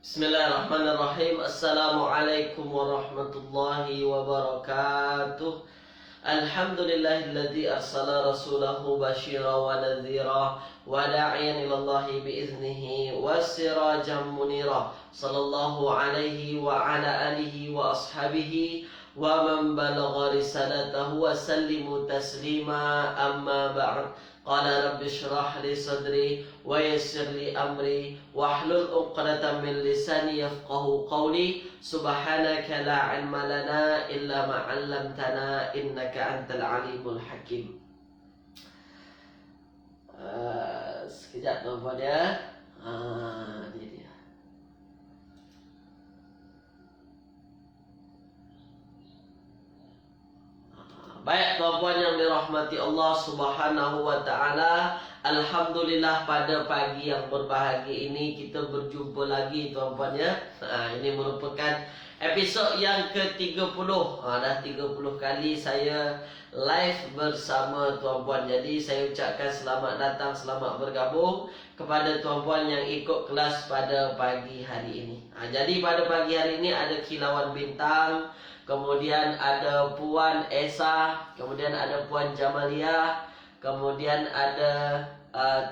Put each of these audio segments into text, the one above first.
Bismillahirrahmanirrahim. Assalamualaikum warahmatullahi wabarakatuh. Alhamdulillahilladzi arsala rasulahu basyira wa nadhira wa da'iyan ilallahi biiznihi wa sirajan munira. Sallallahu alaihi wa ala alihi wa ashabihi wa man balagha risalatahu wa sallimu taslima, amma ba'd. Qala rabbi shrah li sadri wa yassir li amri wahlul 'uqdatam min lisani yafqahu qawli. Subhanaka la 'ilma lana illa ma 'allamtana innaka antal alimul hakim. Sekejap tuan-tuan ya. Ini dia. Baik tuan-puan yang dirahmati Allah Subhanahu wa taala, alhamdulillah pada pagi yang berbahagia ini kita berjumpa lagi tuan-puan ya. Ini merupakan episod yang ke-30. Dah 30 kali saya live bersama tuan-puan. Jadi saya ucapkan selamat datang, selamat bergabung kepada tuan-puan yang ikut kelas pada pagi hari ini. Jadi pada pagi hari ini ada kilauan bintang, kemudian ada Puan Esa, kemudian ada Puan Jamalia, kemudian ada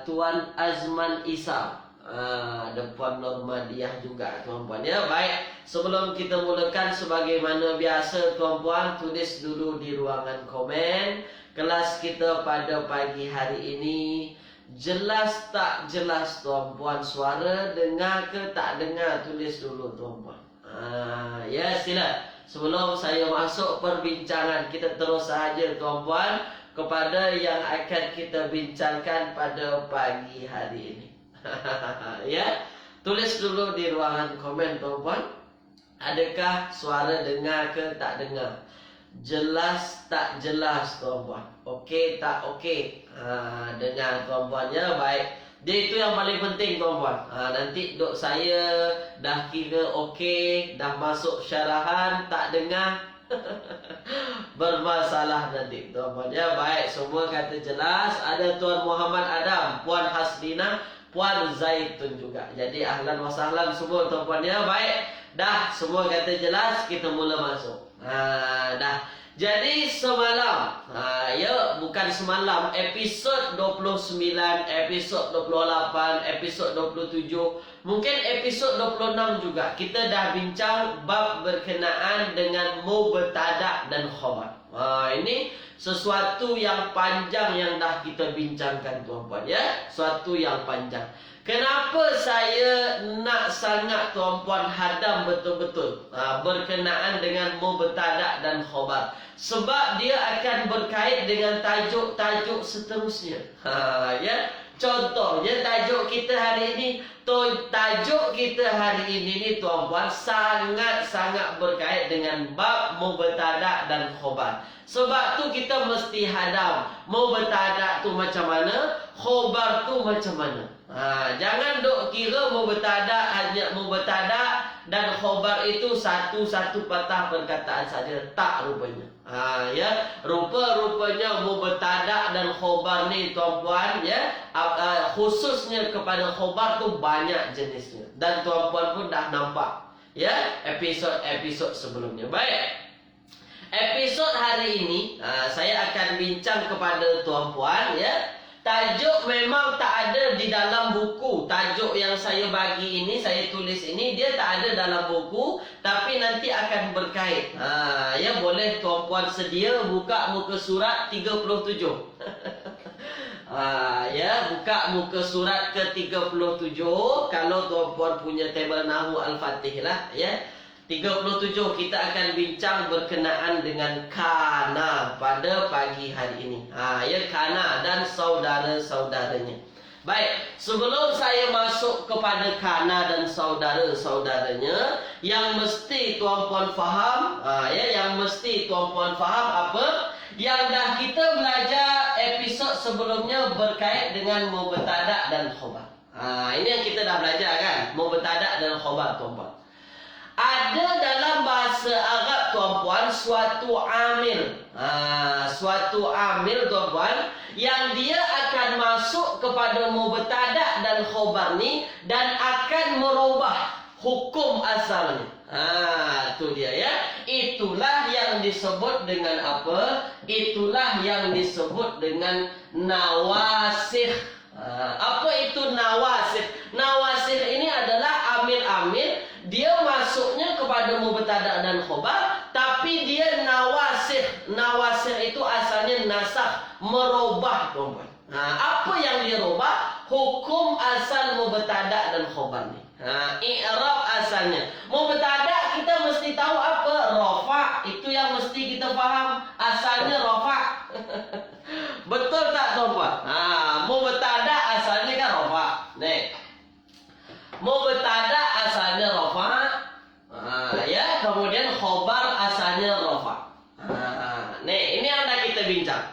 Tuan Azman Isa, ada Puan Normadiah juga tuan-puan ya. Baik, sebelum kita mulakan sebagaimana biasa tuan-puan, tulis dulu di ruangan komen kelas kita pada pagi hari ini jelas tak jelas tuan-puan, suara dengar ke tak dengar, tulis dulu tuan-puan. Ya sila. Sebelum saya masuk perbincangan, kita terus sahaja tuan-puan kepada yang akan kita bincangkan pada pagi hari ini. Ya, tulis dulu di ruangan komen tuan-puan, adakah suara dengar ke tak dengar, jelas tak jelas tuan-puan, okey tak okey, dengar tuan-puan ya. Baik, dia itu yang paling penting tuan-puan. Nanti dok saya dah kira okey, dah masuk syarahan tak dengar bermasalah nanti tuan-puan ya. Baik, semua kata jelas. Ada Tuan Muhammad Adam, Puan Hasdina, Puan Zaitun juga. Jadi ahlan wa sahlan semua tuan-puan ya. Baik, dah semua kata jelas, kita mula masuk. Dah. Jadi semalam, ya bukan semalam, episod 29, episod 28, episod 27, mungkin episod 26 juga, kita dah bincang bab berkenaan dengan mubtada' dan khabar. Ini sesuatu yang panjang yang dah kita bincangkan tuan-puan ya, sesuatu yang panjang. Kenapa saya nak sangat tuan-puan hadam betul-betul berkenaan dengan mubtada' dan khabar? Sebab dia akan berkait dengan tajuk-tajuk seterusnya. Ya, contohnya tajuk kita hari ini, tajuk kita hari ini ni tuan-puan sangat-sangat berkait dengan bab mubtada' dan khabar. Sebab tu kita mesti hadam mubtada' tu macam mana, khabar tu macam mana. Jangan dok kira mubtada' hanya mubtada' dan khabar itu satu-satu patah perkataan saja. Tak rupanya. Ya, rupanya mubtada' dan khabar ni tuan-puan ya, khususnya kepada khabar tu banyak jenisnya. Dan tuan-puan pun dah nampak ya episod-episod sebelumnya. Baik. Episod hari ini saya akan bincang kepada tuan-puan ya. Tajuk memang tak ada di dalam buku. Tajuk yang saya bagi ini, saya tulis ini, dia tak ada dalam buku, tapi nanti akan berkait. Ya, boleh tuan-puan sedia buka muka surat 37. Ya, buka muka surat ke-37 kalau tuan-puan punya table Nahwu Al-Fatih lah ya. 37 kita akan bincang berkenaan dengan kana pada pagi hari ini. Ya, kana dan saudara-saudaranya. Baik, sebelum saya masuk kepada kana dan saudara-saudaranya, yang mesti tuan-puan faham, ya, yang mesti tuan-puan faham apa yang dah kita belajar episod sebelumnya berkait dengan mubtada' dan khabar. Ini yang kita dah belajar kan, mubtada' dan khabar tuan-puan. Ada dalam bahasa Arab tuan-puan suatu amil. Suatu amil tuan-puan yang dia akan masuk kepada mubtada' dan khabar ni dan akan merubah hukum asalnya. Itu dia ya. Itulah yang disebut dengan apa? Itulah yang disebut dengan nawasikh. Apa itu nawasikh? Nawasikh ini adalah amil-amil, dia masuknya kepada mubtada dan khobar, tapi dia nawasikh. Nawasikh itu asalnya nasakh, merubah, teman-teman. Apa yang dirubah? Hukum asal mubtada dan khobar nih. I'rab asalnya. Mubtada kita mesti tahu apa? Rafa. Itu yang mesti kita paham. Asalnya rafa. Betul tak, teman-teman? Mubtada asalnya kan rafa. Nih. Mubtada asalnya rafa. Ya, kemudian khobar asalnya rafa. Nih, ini yang dah kita bincang.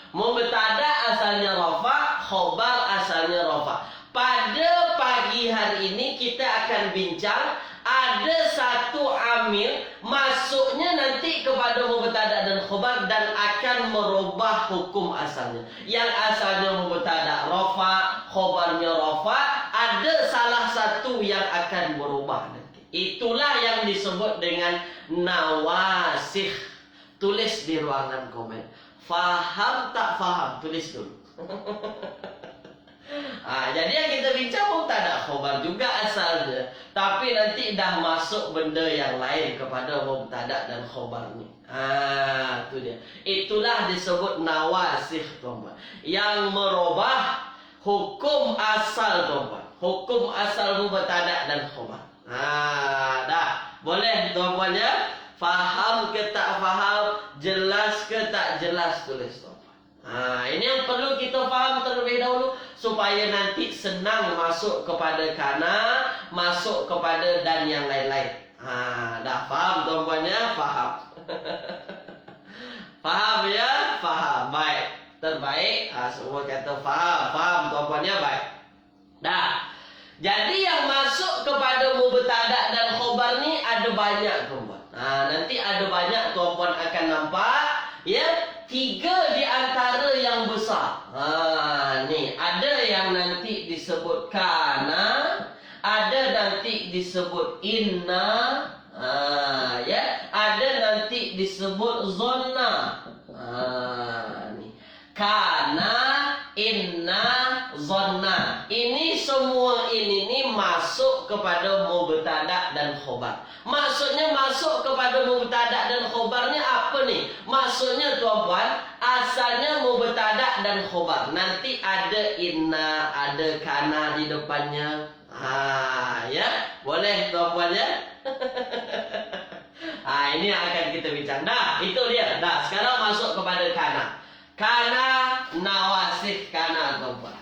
Mubtada asalnya rafa, khobar asalnya rafa. Pada pagi hari ini kita akan bincang ada satu amil masuknya nanti kepada mubtada dan khobar dan akan merubah hukum asalnya. Yang asalnya mubtada rafa, khobarnya rafa, ada salah satu yang akan berubah nanti. Itulah yang disebut dengan nawasikh. Tulis di ruangan komen. Faham tak faham? Tulis dulu. Jadi yang kita bincang mubtada khobar juga asalnya, tapi nanti dah masuk benda yang lain kepada mubtada dan khobarnya. Itu dia. Itulah disebut nawasikh, teman-teman. Yang merubah hukum asal, teman-teman. Hukum asal mubtada dan khobar. Dah. Boleh, teman-teman ya? Faham ke tak faham, jelas ke tak jelas, tulis, teman-teman. Ini yang perlu kita faham terlebih dahulu supaya nanti senang masuk kepada kana, masuk kepada dan yang lain-lain. Dah faham, teman-teman ya? Faham. Faham ya? Faham. Baik. Terbaik. Semua kata faham. Faham, teman-teman ya? Baik. Dah. Jadi yang masuk kepada mubtada dan khobar ni ada banyak, teman-teman. Nanti ada banyak, tuan-puan akan nampak ya, 3 di antara yang besar. Nih ada yang nanti disebut kana, ada nanti disebut inna, ya, ada nanti disebut zonna. Nih kana, inna, zonna. Ini semua ini nih masuk kepada mubtada dan khobar. Maksudnya masuk kepada mubtada dan khobarnya apa nih? Maksudnya, tuan-puan, asalnya mubtada dan khobar. Nanti ada inna, ada kana di depannya. Ya, boleh, tuan-puan ya? Ini yang akan kita bincang. Dah, itu dia. Dah, sekarang masuk kepada kana. Kana, nawasikh kana, tuan-puan.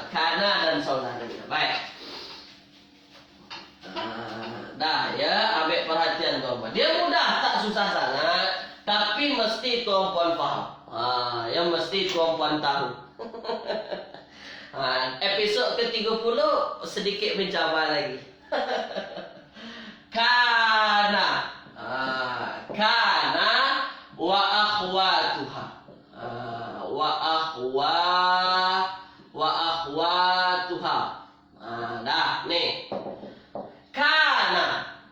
Kana dan saudaranya. Baik. Dah ya, ambil perhatian, tuan-puan. Dia mudah, tak susah sangat, tapi mesti tuan-puan faham. Yang mesti tuan-puan tahu. Episod ke-30 sedikit mencabar lagi. Kana, kana wa akhwatuha. Wa akhwatuha. Dah, nih.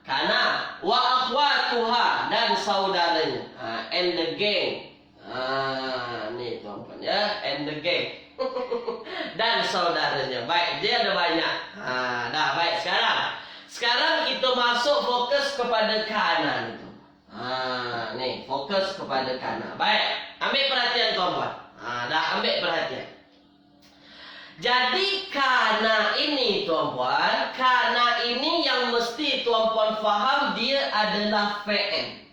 Kana wa akhwatuha, dan saudaranya. And the gang. Nih, tuan-tuan ya, and the gang. Dan saudaranya. Baik, dia ada banyak. Dah, baik. Sekarang kita masuk fokus kepada kana itu. Nih, fokus kepada kana. Baik, ambil perhatian, tuan-tuan. Dah, ambil perhatian. Jadi kana ini, tuan-puan, kana ini yang mesti tuan-puan faham, dia adalah fi'il.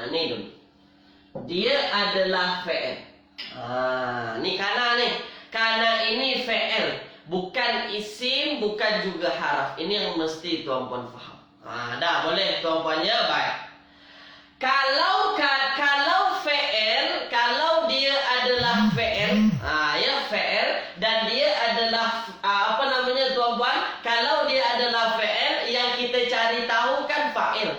Ini dulu. Dia adalah fi'il. Ni kana nih. Kana ini fi'il, bukan isim, bukan juga haraf. Ini yang mesti tuan-puan faham. Dah, boleh, tuan-puan ya? Baik. Kalau fi'il, kalau dia adalah fi'il, ya fi'il, dan dia adalah apa namanya, tuan-puan? Kalau dia adalah fi'il, yang kita cari tahu kan fa'il.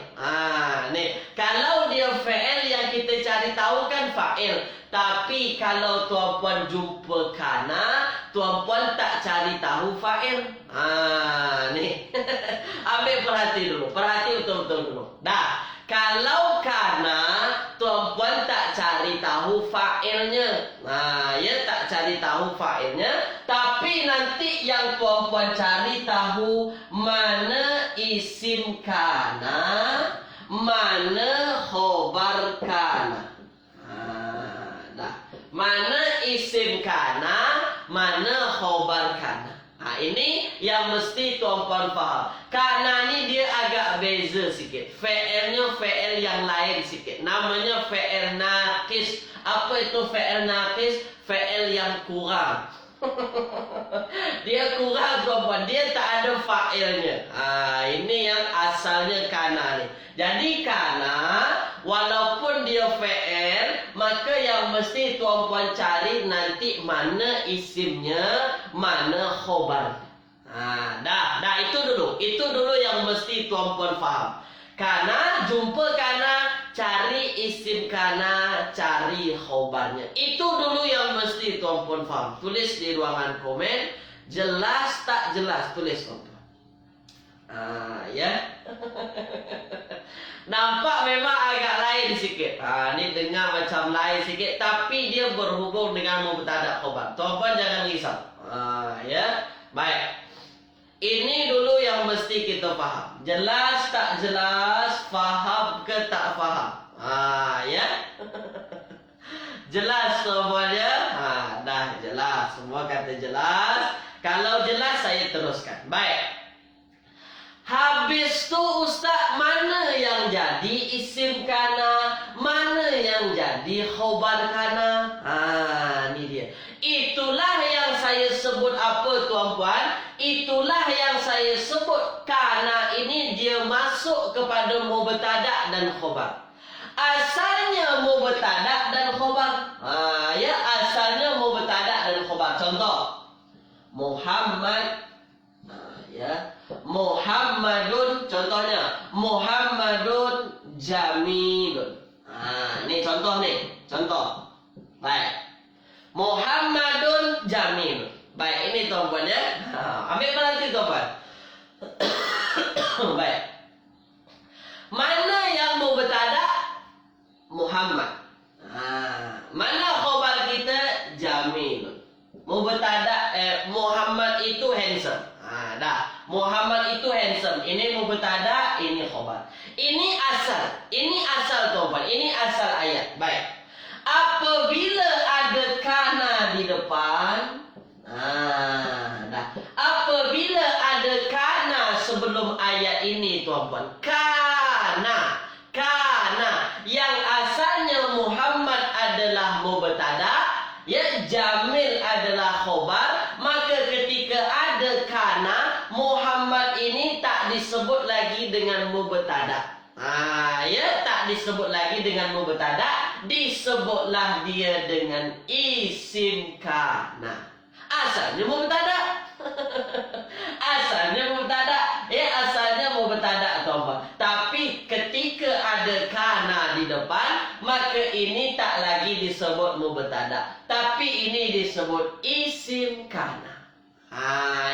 Nih, kalau dia fi'il, yang kita cari tahu kan fa'il. Tapi kalau tuan-puan jumpa kana, tuan-puan tak cari tahu fa'il. Nih. Ambil perhati dulu. Perhati betul-betul dulu. Dah. Kalau kana tuan-puan tak cari tahu fa'ilnya. Ya tak cari tahu fa'ilnya. Tapi nanti yang tuan-puan cari tahu mana isim kana, mana khobar kana. Mana isim kana, mana khobar kana. Ini yang mesti tuan-puan faham. Kana ni dia agak beza sikit. Fa'ilnya fa'il yang lain sikit. Namanya fa'il naqis. Apa itu fa'il naqis? Fa'il yang kurang. Dia kurang tuan-puan. Dia tak ada fa'ilnya. Ini yang asalnya kana ni. Jadi kana, walaupun dia fa'il, maka yang mesti tuan-puan cari nanti mana isimnya, mana khobar. Dah itu dulu. Itu dulu yang mesti tuan-puan faham. Kana, jumpa kana, cari isim kana, cari khobarnya. Itu dulu yang mesti tuan-puan faham. Tulis di ruangan komen. Jelas tak jelas? Tulis tuan-puan. Ya. Nampak memang agak lain sikit. Ni dengar macam lain sikit, tapi dia berhubung dengan mubtada khobar. Tuan-puan jangan risau. Ya. Baik. Ini dulu yang mesti kita faham. Jelas tak jelas? Faham ke tak faham? Ya. Jelas tuan-puan ya? Dah jelas. Semua kata jelas. Kalau jelas saya teruskan. Baik. Habis tu ustaz, mana yang jadi isim kana, mana yang jadi khobar kana? Ni dia. Itulah yang saya sebut apa tuan-puan? Itulah yang saya sebut kana ini dia masuk kepada mubtada dan khobar. Asalnya mubtada dan khobar. Ya, asalnya mubtada dan khobar. Contoh, Muhammad. Ya, Muhammadun, contohnya Muhammadun jamilun. Ini contoh nih, contoh. Baik, Muhammadun jamilun. Baik, ini tuan-puan ya. Ambil perhati tuan-puan. Baik. Mana yang mubtada? Muhammad. Mana khobar kita? Jamilun. Mubtada Muhammad itu handsome. Dah. Muhammad itu handsome. Ini mubtada, ini khobar. Ini asal. Ini asal tuan-puan. Ini asal ayat. Baik. Apabila ada kana di depan, dah. Apabila ada kana sebelum ayat ini tuan-puan. Kana. Yang asalnya Muhammad adalah mubtada, ya, Jamil adalah khobar, maka ketika ada kana, Muhammad ini tak disebut lagi dengan mubtada. Ya, tak disebut lagi dengan mubtada, disebutlah dia dengan isim kana. Asalnya mubtada. Asalnya mubtada. Ya, asalnya mubtada tuan-puan. Tapi ketika ada kana di depan, maka ini tak lagi disebut mubtada, tapi ini disebut isim kana.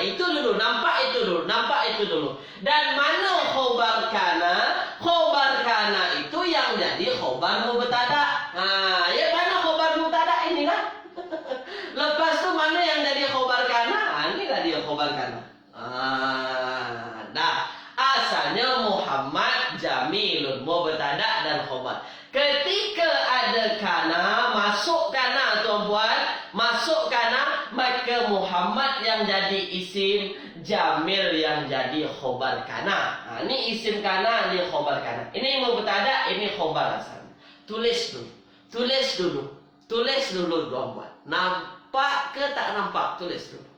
Itu dulu, nampak itu dulu. Dan mana khobar kana? Khobar kana itu yang jadi khobar mubtada. Ya, mana khobar mubtada? Inilah. Lepas tu mana yang jadi khobar kana? Inilah dia khobar kana. Dah. Asalnya Muhammad jamilun, mubtada dan khobar. Ketika ada kana, masuk kana tuan-puan, masuk kana, maka Muhammad yang jadi isim, Jamil yang jadi khobar kana. Ini isim kana, ini khobar kana. Ini mubtada, ini khobar asal. Tulis dulu tuan-puan. Nampak ke tak nampak? Tulis dulu.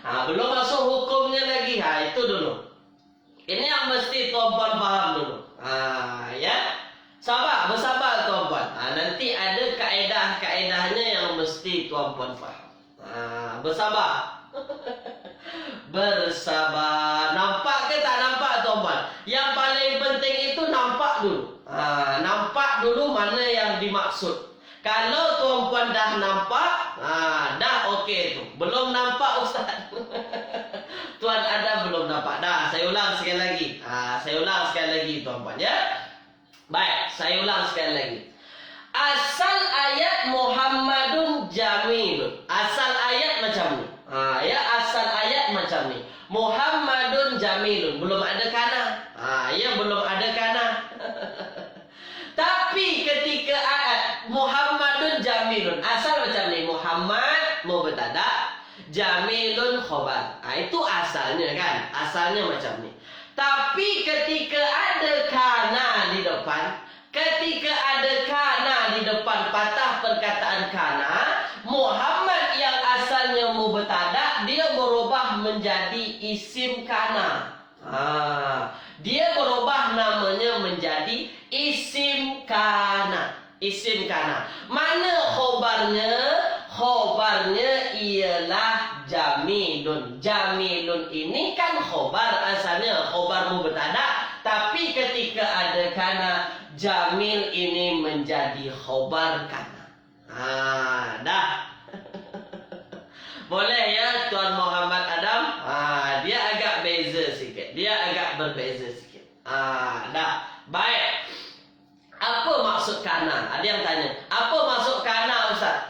Belum masuk hukumnya lagi. Itu dulu. Ini yang mesti tuan-puan faham dulu. Ya. Bersabar tuan-puan. Nanti ada kaedah-kaedahnya yang mesti tuan-puan faham. Bersabar. Bersabar. Nampak ke tak nampak tuan-puan? Yang paling penting itu nampak dulu. Nampak dulu mana yang dimaksud. Kalau tuan-puan dah nampak, dah Belum nampak Ustaz. Tuan Adam belum nampak. Dah, saya ulang sekali lagi. Saya ulang sekali lagi tuan-puan ya. Baik, saya ulang sekali lagi. Asal ayat Muhammadun jamilun. Asal ayat macam ni. Ya, asal ayat macam ni. Muhammadun jamilun. Belum ada kana. Ya, belum ada kana. Tapi ketika ayat Muhammadun jamilun, asal macam ni. Muhammad mubtada, jamilun khobar. Itu asalnya kan. Asalnya macam ni. Tapi ketika ada kana di depan, ketika ada kana di depan patah perkataan kana, Muhammad yang asalnya mubtada, dia berubah menjadi isim kana. Dia berubah namanya menjadi isim kana. Isim kana. Mana khobarnya? Khobarnya ialah jamilun. Jamilun ini kan khobar asalnya, khobar mubtada. Tapi ketika ada kana, jamil ini menjadi khobar kana. Dah. Boleh ya Tuan Muhammad Adam? Dia agak beza sikit. Dia agak berbeza sikit. Dah. Baik. Apa maksud kana? Ada yang tanya. Apa maksud kana Ustaz?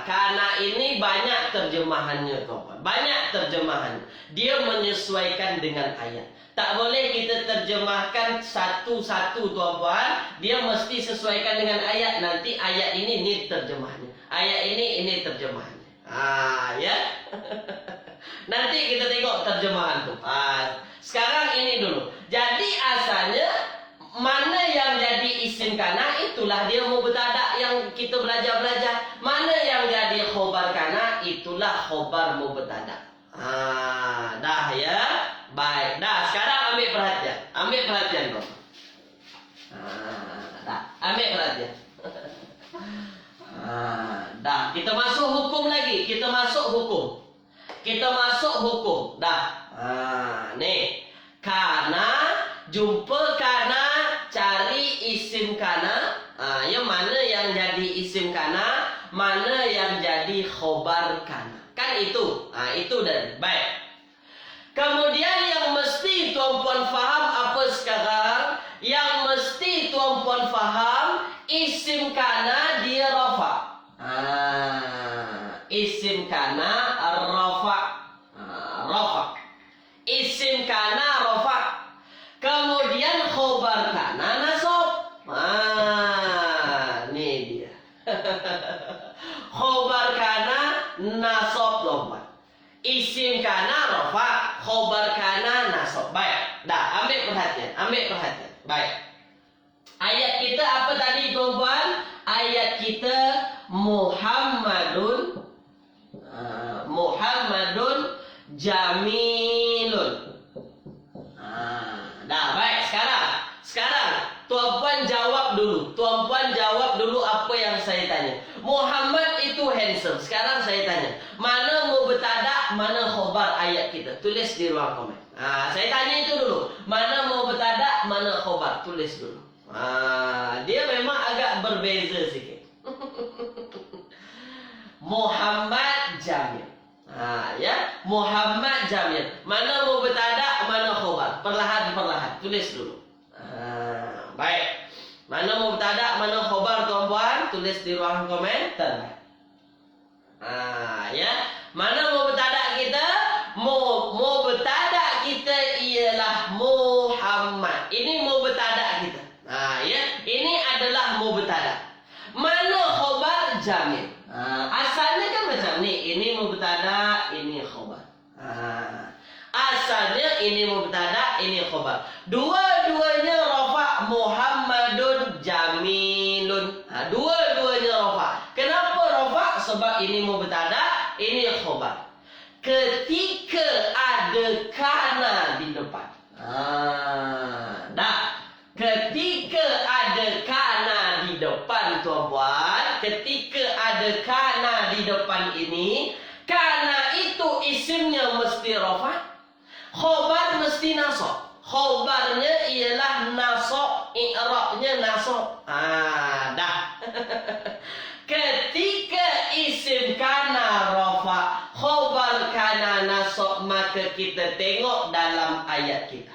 Kana ini banyak terjemahannya tuan-tuan. Banyak terjemahannya. Dia menyesuaikan dengan ayat. Tak boleh kita terjemahkan satu-satu tuan-tuan. Dia mesti sesuaikan dengan ayat. Nanti ayat ini terjemahannya. Ayat ini terjemahannya. Ya. Nanti kita tengok terjemahan tu. Sekarang ini dulu. Jadi asalnya mana yang jadi isim kana, itulah dia mubtada yang kita belajar. Mana yang jadi khobar kana, itulah khobar mubtada. Dah ya. Baik. Dah, sekarang ambil perhatian. Ambil perhatian dong. Dah, ambil perhatian. Dah, kita masuk hukum lagi. Kita masuk hukum. Dah. Nih. Kana, jumpa kana, cari isim kana. Yang mana yang jadi isim kana, mana yang jadi khobar kana. Kan itu. Itu dan baik. Kemudian yang mesti tuan-puan faham apa sekarang? Yang mesti tuan-puan faham, isim kana dia rafa. Isim kana rafa. Rafa. Isim kana rafa. Kemudian khobar kana nasab. Ini dia. Khobar kana nasab lompat. Isim kana rafa, khobar kana nasab. Baik. Dah, ambil perhatian. Baik. Ayat kita apa tadi tuan-tuan? Ayat kita Muhammadun jamilun. Dah, baik. Sekarang tuan-puan jawab dulu apa yang saya tanya. Muhammad itu handsome. Sekarang saya tanya, mana mubtada, mana khobar ayat kita? Tulis di ruang komen. Saya tanya itu dulu. Mana mubtada, mana khobar? Tulis dulu. Dia memang agak berbeza sikit. Muhammad jamil. Ya, Muhammad jamil. Mana mubtada, mana khobar? Perlahan. Tulis dulu. Baik. Mana mubtada, mana khobar tuan-puan? Tulis di ruang komentar. Ya. Mana mubtada kita? Mubtada kita ialah Muhammad. Ini mubtada kita. Ya. Ini adalah mubtada. Mana khobar? Jamil. Asalnya kan macam ni. Ini mubtada, ini khobar. Asalnya ini mubtada, ini khobar. Dua-duanya rafa. Muhammadun jamilun. Dua-duanya rafa. Kenapa rafa? Sebab ini mubtada, ini khobar. Ketika ada kana di depan. Dah. Ketika ada kana di depan tuan-puan, ketika ada kana di depan ini, kana itu isimnya mesti rafa, khobar mesti nasab. Khobarnya ialah nasab, i'rabnya nasab. Dah. Ketika isim kana rafa, khobar kita tengok dalam ayat kita.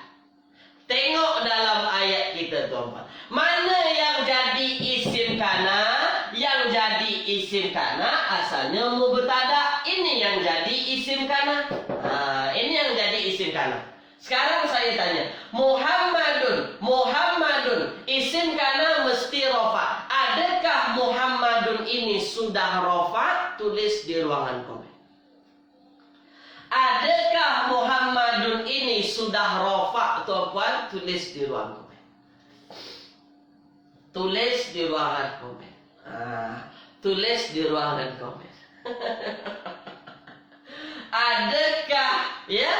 Tengok dalam ayat kita, tuan-tuan. Mana yang jadi isim kana? Yang jadi isim kana asalnya mubtada. Ini yang jadi isim kana. Ini yang jadi isim kana. Sekarang saya tanya, Muhammadun isim kana mesti rofa. Adakah Muhammadun ini sudah rofa? Tulis di ruangan komen. Adakah Muhammadun ini sudah rofa, tuan-tuan? Tulis di ruang komen. Tulis di ruangan komen. Tulis di ruangan komen. Adakah ya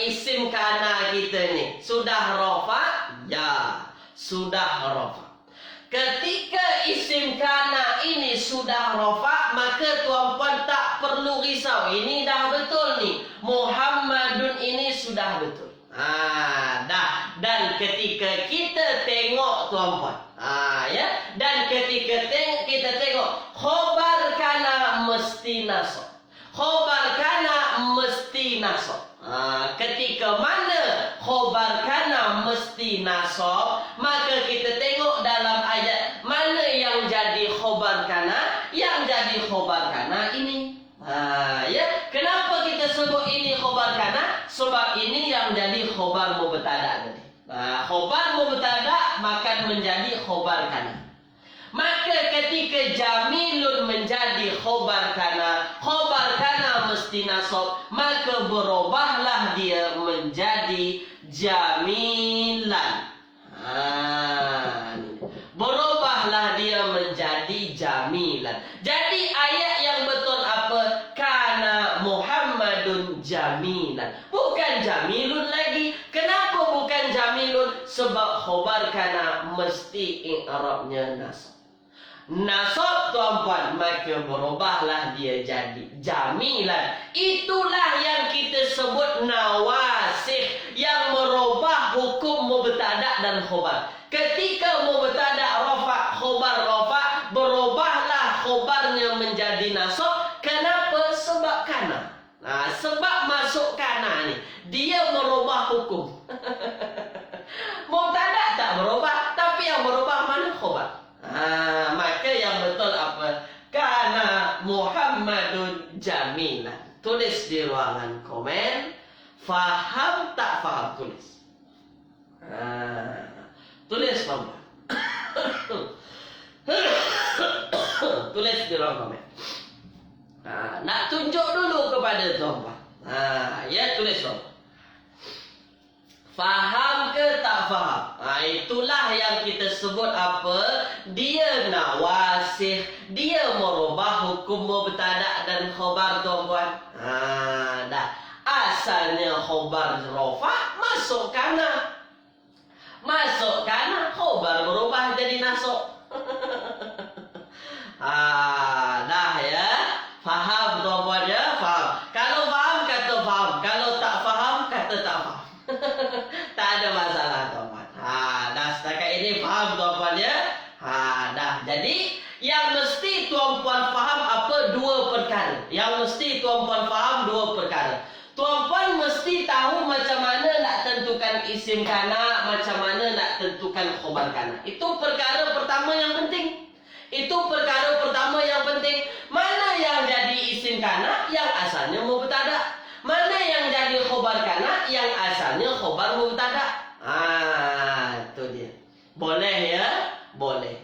isim kana kita ni sudah rofa? Ya, sudah rofa. Ketika isim kana ini sudah rofa, maka tuan-puan tak perlu risau. Ini dah betul nih. Muhammadun ini sudah betul. Dah. Dan ketika kita tengok, tuan-puan, ya. Dan ketika kita tengok, khobar kana mesti nasab. Khobar kana mesti nasab. Ketika mana khobar kana mesti nasab, maka kita tengok dalam ayat mana yang jadi khobar kana. Yang jadi khobar kana ini. Ya, kenapa kita sebut ini khobar kana? Sebab ini yang jadi khobar mubtada tadi. Khobar mubtada maka menjadi khobar kana. Maka ketika jamilun menjadi khobar kana mesti nasab, maka berubahlah dia menjadi jamilan. Berubahlah dia menjadi jamilan. Jadi ayat yang betul apa? Kana Muhammadun jamilan. Bukan jamilun lagi. Kenapa bukan jamilun? Sebab khobar kana mesti i'rabnya nasab. Nasab, tuan-puan, maka berubahlah dia jadi jamilan. Itulah yang kita sebut nawasikh, yang merubah hukum mubtada dan khobar. Ketika mubtada rafa, khobar rafa, berubahlah khobarnya menjadi nasab. Kenapa? Sebab kana. Sebab masuk kana ni, dia merubah hukum. Mubtada tak berubah, tapi yang berubah mana? Khobar. Maka yang betul apa? Kana Muhammadun jamilan. Tulis di ruangan komen. Faham tak faham? Tulis. Tulis, tuan-tuan. Tulis di ruang komen. Nak tunjuk dulu kepada tuan-tuan. Ya, tulis, tuan-tuan. Faham ke tak faham? Itulah yang kita sebut apa? Dia nawasih. Dia merubah hukum mubtada dan khobar, tuan-tuan. Dah. Asalnya khobar rofa, masuk kana. Masuk kana, khobar berubah jadi nasab. Dah ya. Faham, tuan-tuan ya? Faham. Kalau faham, kata faham. Kalau tak faham, kata tak faham. Tak ada masalah, tuan-tuan. Dah setakat ini faham, tuan-puan ya. Dah. Jadi yang mesti tuan-puan faham apa? Dua perkara. Yang mesti tuan-puan faham dua perkara. Tuan-puan mesti tahu macam mana nak tentukan isim kana, macam mana nak tentukan khobar kana. Itu perkara pertama yang penting. Itu perkara pertama yang penting. Mana yang jadi isim kana? Yang asalnya mubtada. Mana yang jadi khobar kana? Yang asalnya khobar mubtada. Itu dia. Boleh ya? Boleh.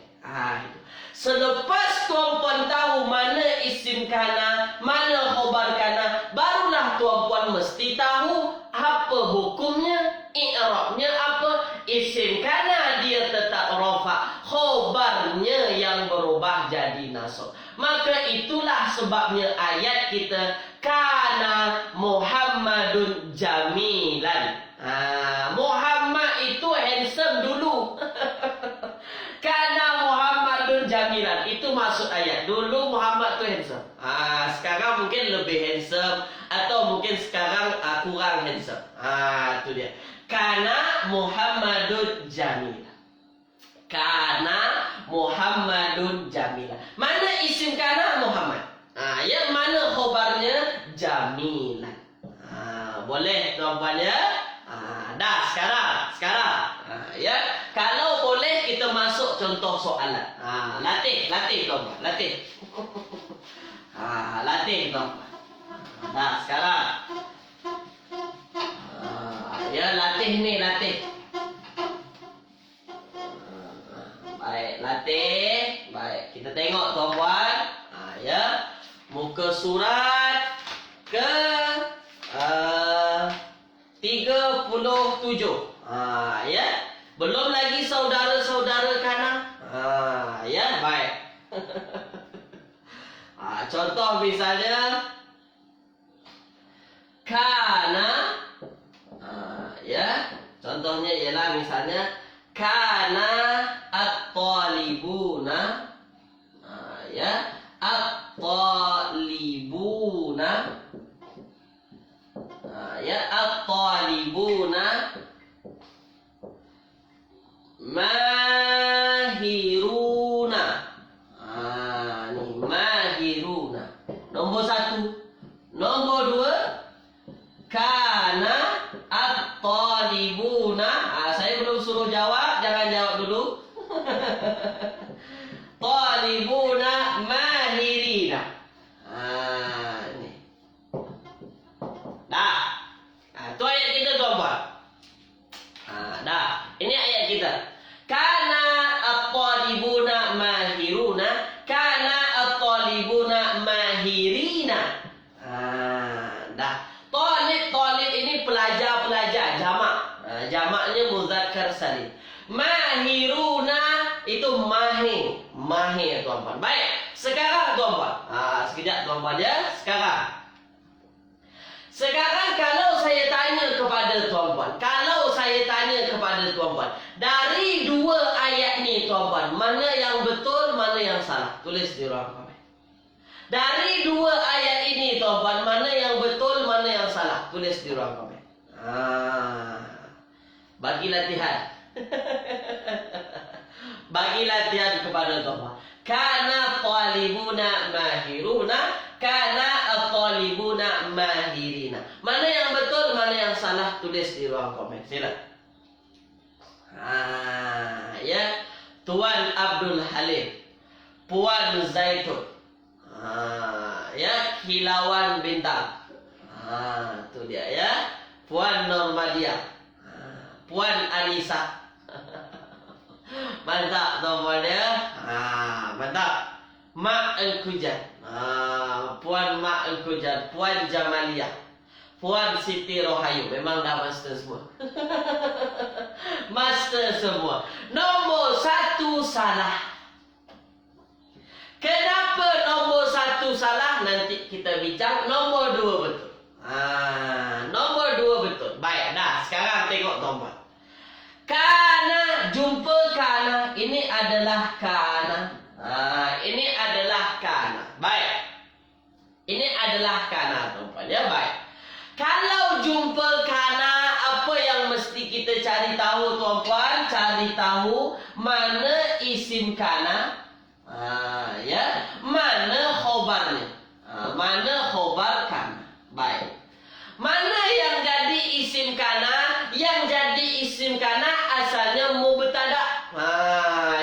Itu. Selepas tuan-puan tahu mana isim kana, mana khobar kana, barulah tuan-puan mesti tahu apa hukumnya, i'rabnya apa. Isim kana dia tetap rafa, khobarnya yang berubah jadi nasab. Maka itulah sebabnya ayat kita kana Muhammadun jamilan. Muhammad itu handsome dulu. Kana Muhammadun jamilan. Itu maksud ayat. Dulu Muhammad tu handsome. Sekarang mungkin lebih handsome, atau mungkin sekarang kurang handsome. Itu dia. Kana Muhammadun jamilan. Kana Muhammadun jamilan. Mana isim kana? Muhammad. Yang mana khobarnya? Jamilan. boleh tuan-puan ya. Dah sekarang. Ya, kalau boleh kita masuk contoh soalan. Latih tuan-puan, latih. Latih tuan-puan. Dah sekarang. Ya, latih. Baik, latih. Baik, kita tengok tuan-puan. Ya, muka surat ke 37. Ya. Belum lagi saudara-saudara kanan. Ya, baik. Contoh misalnya kana. Ya, contohnya ialah misalnya kana at-talibuna. Ya, at-talibuna. Ya, at-talibuna mahiruna. Ni mahiruna. Nombor 1. Nombor 2, kana at-talibuna. Saya belum suruh jawab, jangan jawab dulu. Talibuna mahirina. Ni. Dah. Itu ayat kita tuan-puan. Dah. Ini ayat kita. Kana at-talibuna mahiruna. Kana at-talibuna mahirina. Dah. Talib ini pelajar-pelajar, jamak. Jamaknya muzakkar salim. Mahiruna itu mahir tuan-puan. Baik, sekarang tuan-puan. Sekejap tuan-puan ya. Sekarang kalau saya tanya kepada tuan-puan, dari dua ayat ni tuan-puan, mana yang betul, mana yang salah? Tulis di ruang komen. Dari dua ayat ini tuan-puan, mana yang betul, mana yang salah? Tulis di ruang komen. Bagi latihan. Bagi latihan kepada tuan-puan. Kana talibuna mahiruna, kana at-talibuna mahirina. Mana yang betul, mana yang salah? Tulis di ruang komen. Sila. Ya, Tuan Abdul Halim, Puan Zaitun. Ya, Kilauan Bintang. Itu dia ya. Puan Normadia, Puan Anissa. Mantap tuan-puan ya. Mantap. Mak Engkujan. Puan Mak Engkujan, Puan Jamalia, Puan Siti Rohayu. Memang dah master semua. Master semua. Nombor 1 salah. Kenapa nombor 1 salah? Nanti kita bincang. Nombor 2 betul. Nombor 2 betul. Baik, dah. Sekarang tengok tuan-puan. Kana, jumpa kana. Ini adalah kana. Ini adalah kana. Baik. Ini adalah kana tuan-puan ya. Baik. Kalau jumpa kana, apa yang mesti kita cari tahu tuan-puan? Cari tahu mana isim kana. Ya. Mana khobarnya. Mana khobar kana. Baik. Mana yang jadi isim kana? Yang jadi isim kana asalnya mubtada.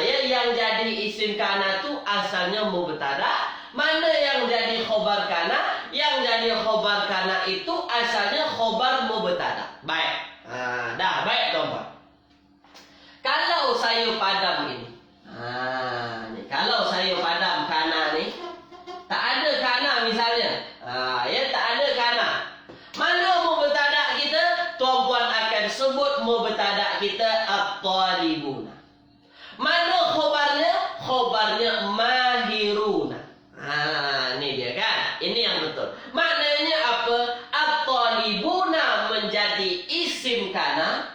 Ya, yang jadi isim kana tu asalnya mubtada. Mana yang jadi khobar kana? Yang jadi khobar kana itu asalnya khobar mubtada. Baik. Dah baik tuan-puan. Kalau sayur padam ini. Ni kalau sayur padam kana ni tak ada kana misalnya. Ya, tak ada kana. Mana mubtada kita? Tuan-puan akan sebut mubtada kita at-talibuna. Mana khobarnya? Khobarnya mahiruna. Ini dia kan? Ini yang betul. Maknanya apa? At-talibuna menjadi isim kana.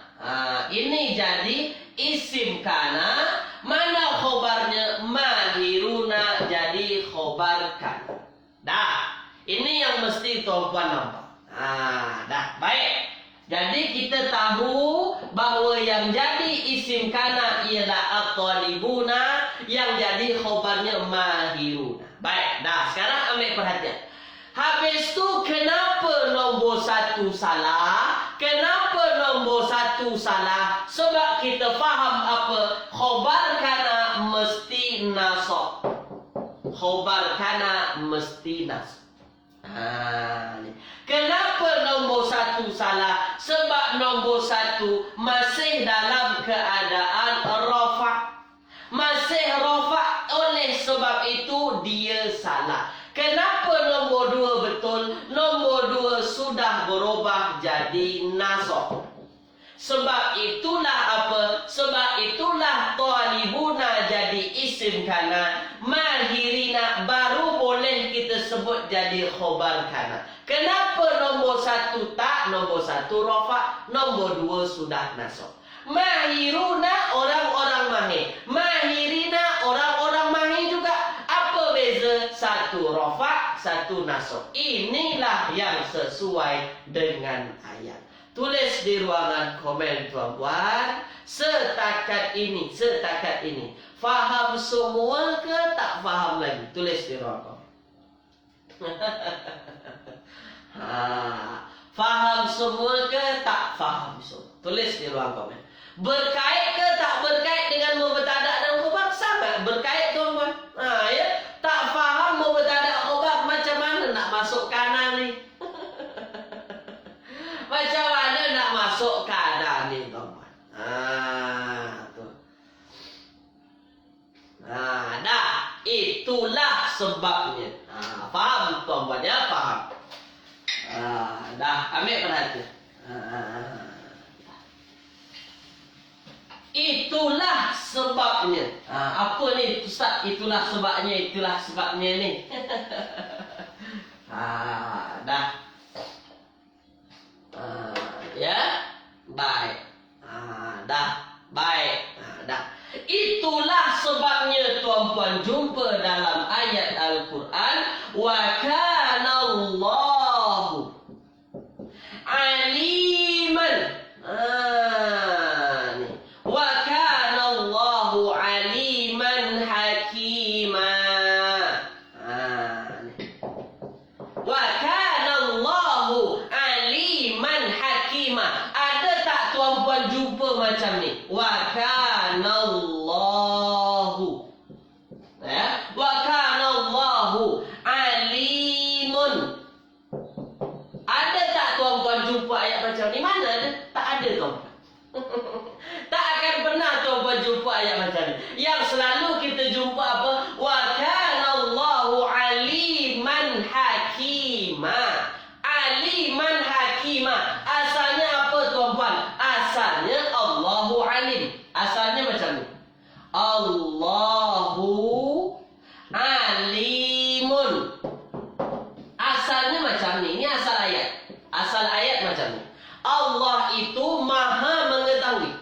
Ini jadi isim kana. Mana khobarnya? Mahiruna jadi khobar kana. Dah. Ini yang mesti tuan-puan nampak. Dah. Baik. Jadi kita tahu bahawa yang jadi isim kana ialah at-talibuna, yang jadi khobarnya mahiruna. Baik, dah sekarang ambil perhatian. Habis tu kenapa nombor 1 salah? Kenapa nombor 1 salah? Sebab kita faham apa? Khobar kana mesti nasab. Khobar kana mesti nasab. Kenapa nombor 1 salah? Sebab nombor 1 masih dalam keadaan rafa'. Masih rafa', oleh sebab itu dia salah. Kenapa nombor 2 betul? Nombor 2 sudah berubah jadi nasab. Sebab itulah apa? Sebab itulah talibuna jadi isim kana, mahirina baru boleh kita sebut jadi khobar kana. Kenapa nombor 1 tak? Nombor 1 rafa', nombor 2 sudah nasab. Mahiruna orang-orang mahir, mahirina orang-orang mahir juga. Apa beza? 1 rafa', 1 nasab. Inilah yang sesuai dengan ayat. Tulis di ruangan komen tuan-tuan. Setakat ini. Faham semua ke tak faham lagi? Tulis di ruangan komen. Faham semua ke tak faham semua? Tulis di ruang komen. Berkait ke tak berkait dengan mubtada' dan khobar? Sangat berkait tuan-tuan. Ya? Tak faham mubtada' khobar, macam mana nak masuk kanan ni? Macam mana nak masuk kanan ni tuan-tuan? Dah. Itulah sebabnya. Faham tuan-tuan ya? Faham. Dah. Ambil perhatian. Itulah sebabnya. Apa ni Ustaz? Itulah sebabnya ni. Dah. Ya. Baik. Dah. Baik. Dah. Itulah sebabnya tuan-tuan jumpa dalam ayat Al-Quran, wa kana Allahu aliman. Wa kana Allahu aliman hakima. Wa kana Allahu aliman hakima. Ada tak tuan-tuan jumpa macam ni? Wa kana Allahu, ya? Wa kana Allahu alimun. Ada tak tuan-tuan jumpa ayat macam ni? Mana ada? Tak ada tuan-tuan. Tak akan pernah tuan-tuan jumpa ayat macam ni. Yang selalu kita jumpa apa? Wa kana Allahu aliman hakima. Aliman hakima. Asalnya apa tuan-tuan? Asalnya Allahu alim. Asalnya macam ni. Allahu alimun. Asalnya macam ni. Ini asal ayat. Asal ayat macam ni. Allah itu maha mengetahui.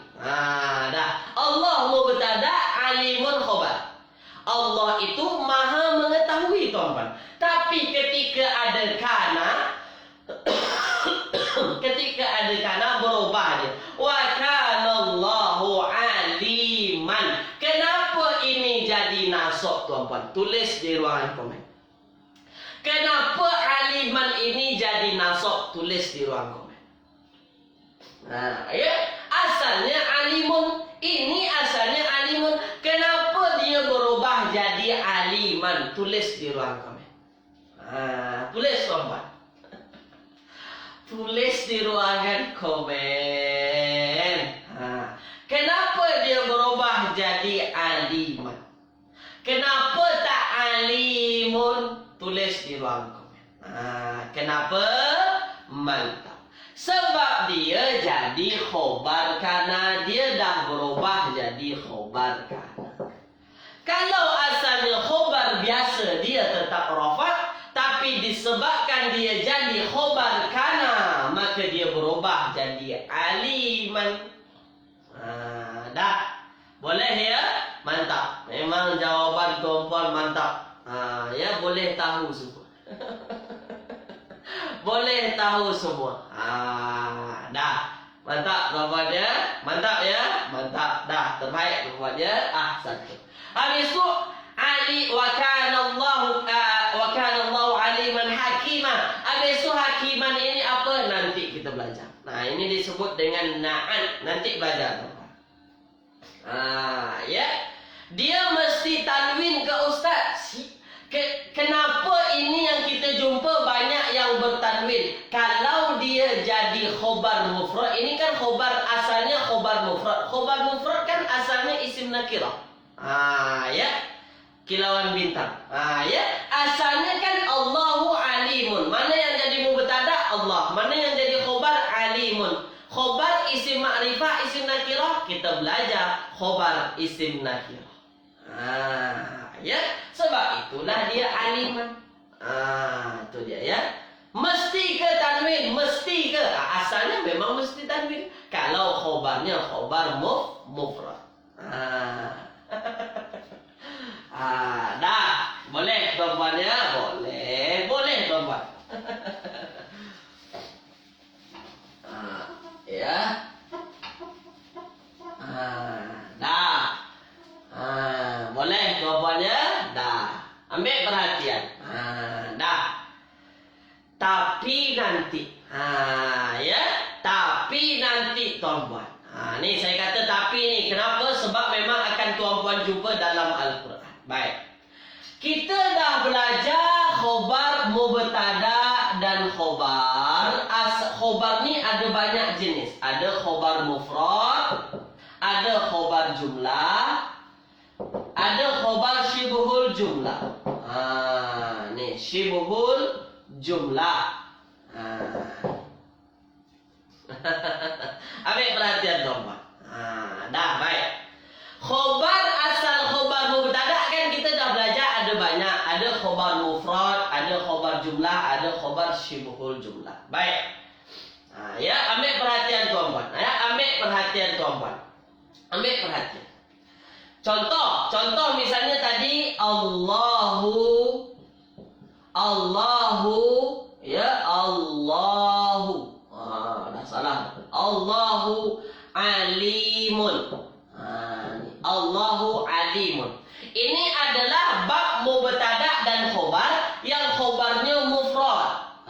Dah. Allah mubtada', alimun khobar. Allah itu maha mengetahui tuan-tuan. Tapi ketika ada kana, berubah dia. Wa kana Allahu aliman. Kenapa ini jadi nasab tuan-tuan? Tulis di ruangan komen. Kenapa aliman ini jadi nasab? Tulis di ruang komen. Ya, asalnya alimun. Ini asalnya alimun. Kenapa dia berubah jadi aliman? Tulis di ruang komen. Tulis tuan-tuan. Tulis di ruangan komen. Kenapa dia berubah jadi aliman? Kenapa tak alimun? Tulis di ruang komen. Kenapa? Mantap. Sebab dia jadi khobar kana. Dia dah berubah jadi khobar kana. Kalau asalnya khobar biasa, dia tetap rafa'. Tapi disebabkan dia jadi khobar kana, maka dia berubah jadi aliman. Dah. Boleh ya? Mantap. Memang jawapan tuan-tuan mantap. Ya, boleh tahu semua. Boleh tahu semua. Dah. Mantap tuan-tuan ya. Mantap ya. Mantap. Dah. Terbaik tuan-tuan ya. Satu. Habis tu Ali wa kana Allahu wa kana Allahu aliman hakima. Habis itu hakiman ini apa? Nanti kita belajar. Nah, ini disebut dengan na'at. Nanti belajar. Ya. Dia mesti tanwin ke ustaz. Kenapa ini yang kita jumpa banyak yang bertanwin? Kalau dia jadi khobar mufrad, ini kan khobar asalnya khobar mufrad. Khobar mufrad kan asalnya isim nakirah. Ya. Kilauan bintang. Ya. Asalnya kan Allahu alimun. Mana yang jadi mubtada? Allah. Mana yang jadi khobar? Alimun. Khobar isim ma'rifah, isim nakirah. Kita belajar khobar isim nakirah. Ya, sebab itulah dia aliman. Itu dia ya. Mesti ke tanwin, mesti ke. Asalnya memang mesti tanwin. Kalau khobarnya khobar mufrad. Dah, boleh tuan-tuan ya? Boleh tuan-tuan. Ya. Dah. Boleh tuan-tuan ya? Dah. Ambil perhatian. Dah. Tapi nanti. Ya. Tapi nanti tuan-tuan. Ni saya kata tapi ni. Kenapa? Sebab memang akan tuan-tuan jumpa dalam Al-Quran. Baik. Kita dah belajar khobar mubtada dan khobar. Khobar ni ada banyak jenis. Ada khobar mufrad, ada khobar jumlah, ada khobar syibhul jumlah. Ni syibhul jumlah. Ambil perhatian tuan-tuan. Dah baik. Khobar asal khobar mubtada kan kita dah belajar ada banyak. Ada khobar mufrad, ada khobar jumlah, ada khobar syibhul jumlah. Baik. Ya, ambil perhatian tuan-tuan. Ya, ambil perhatian tuan-tuan. Ambil perhatian. Contoh misalnya tadi Allahu, ya Allahu. Dah salah. Allahu alimun. Allahu alimun. Ini adalah bab mubtada dan khobar yang khobarnya mufrad.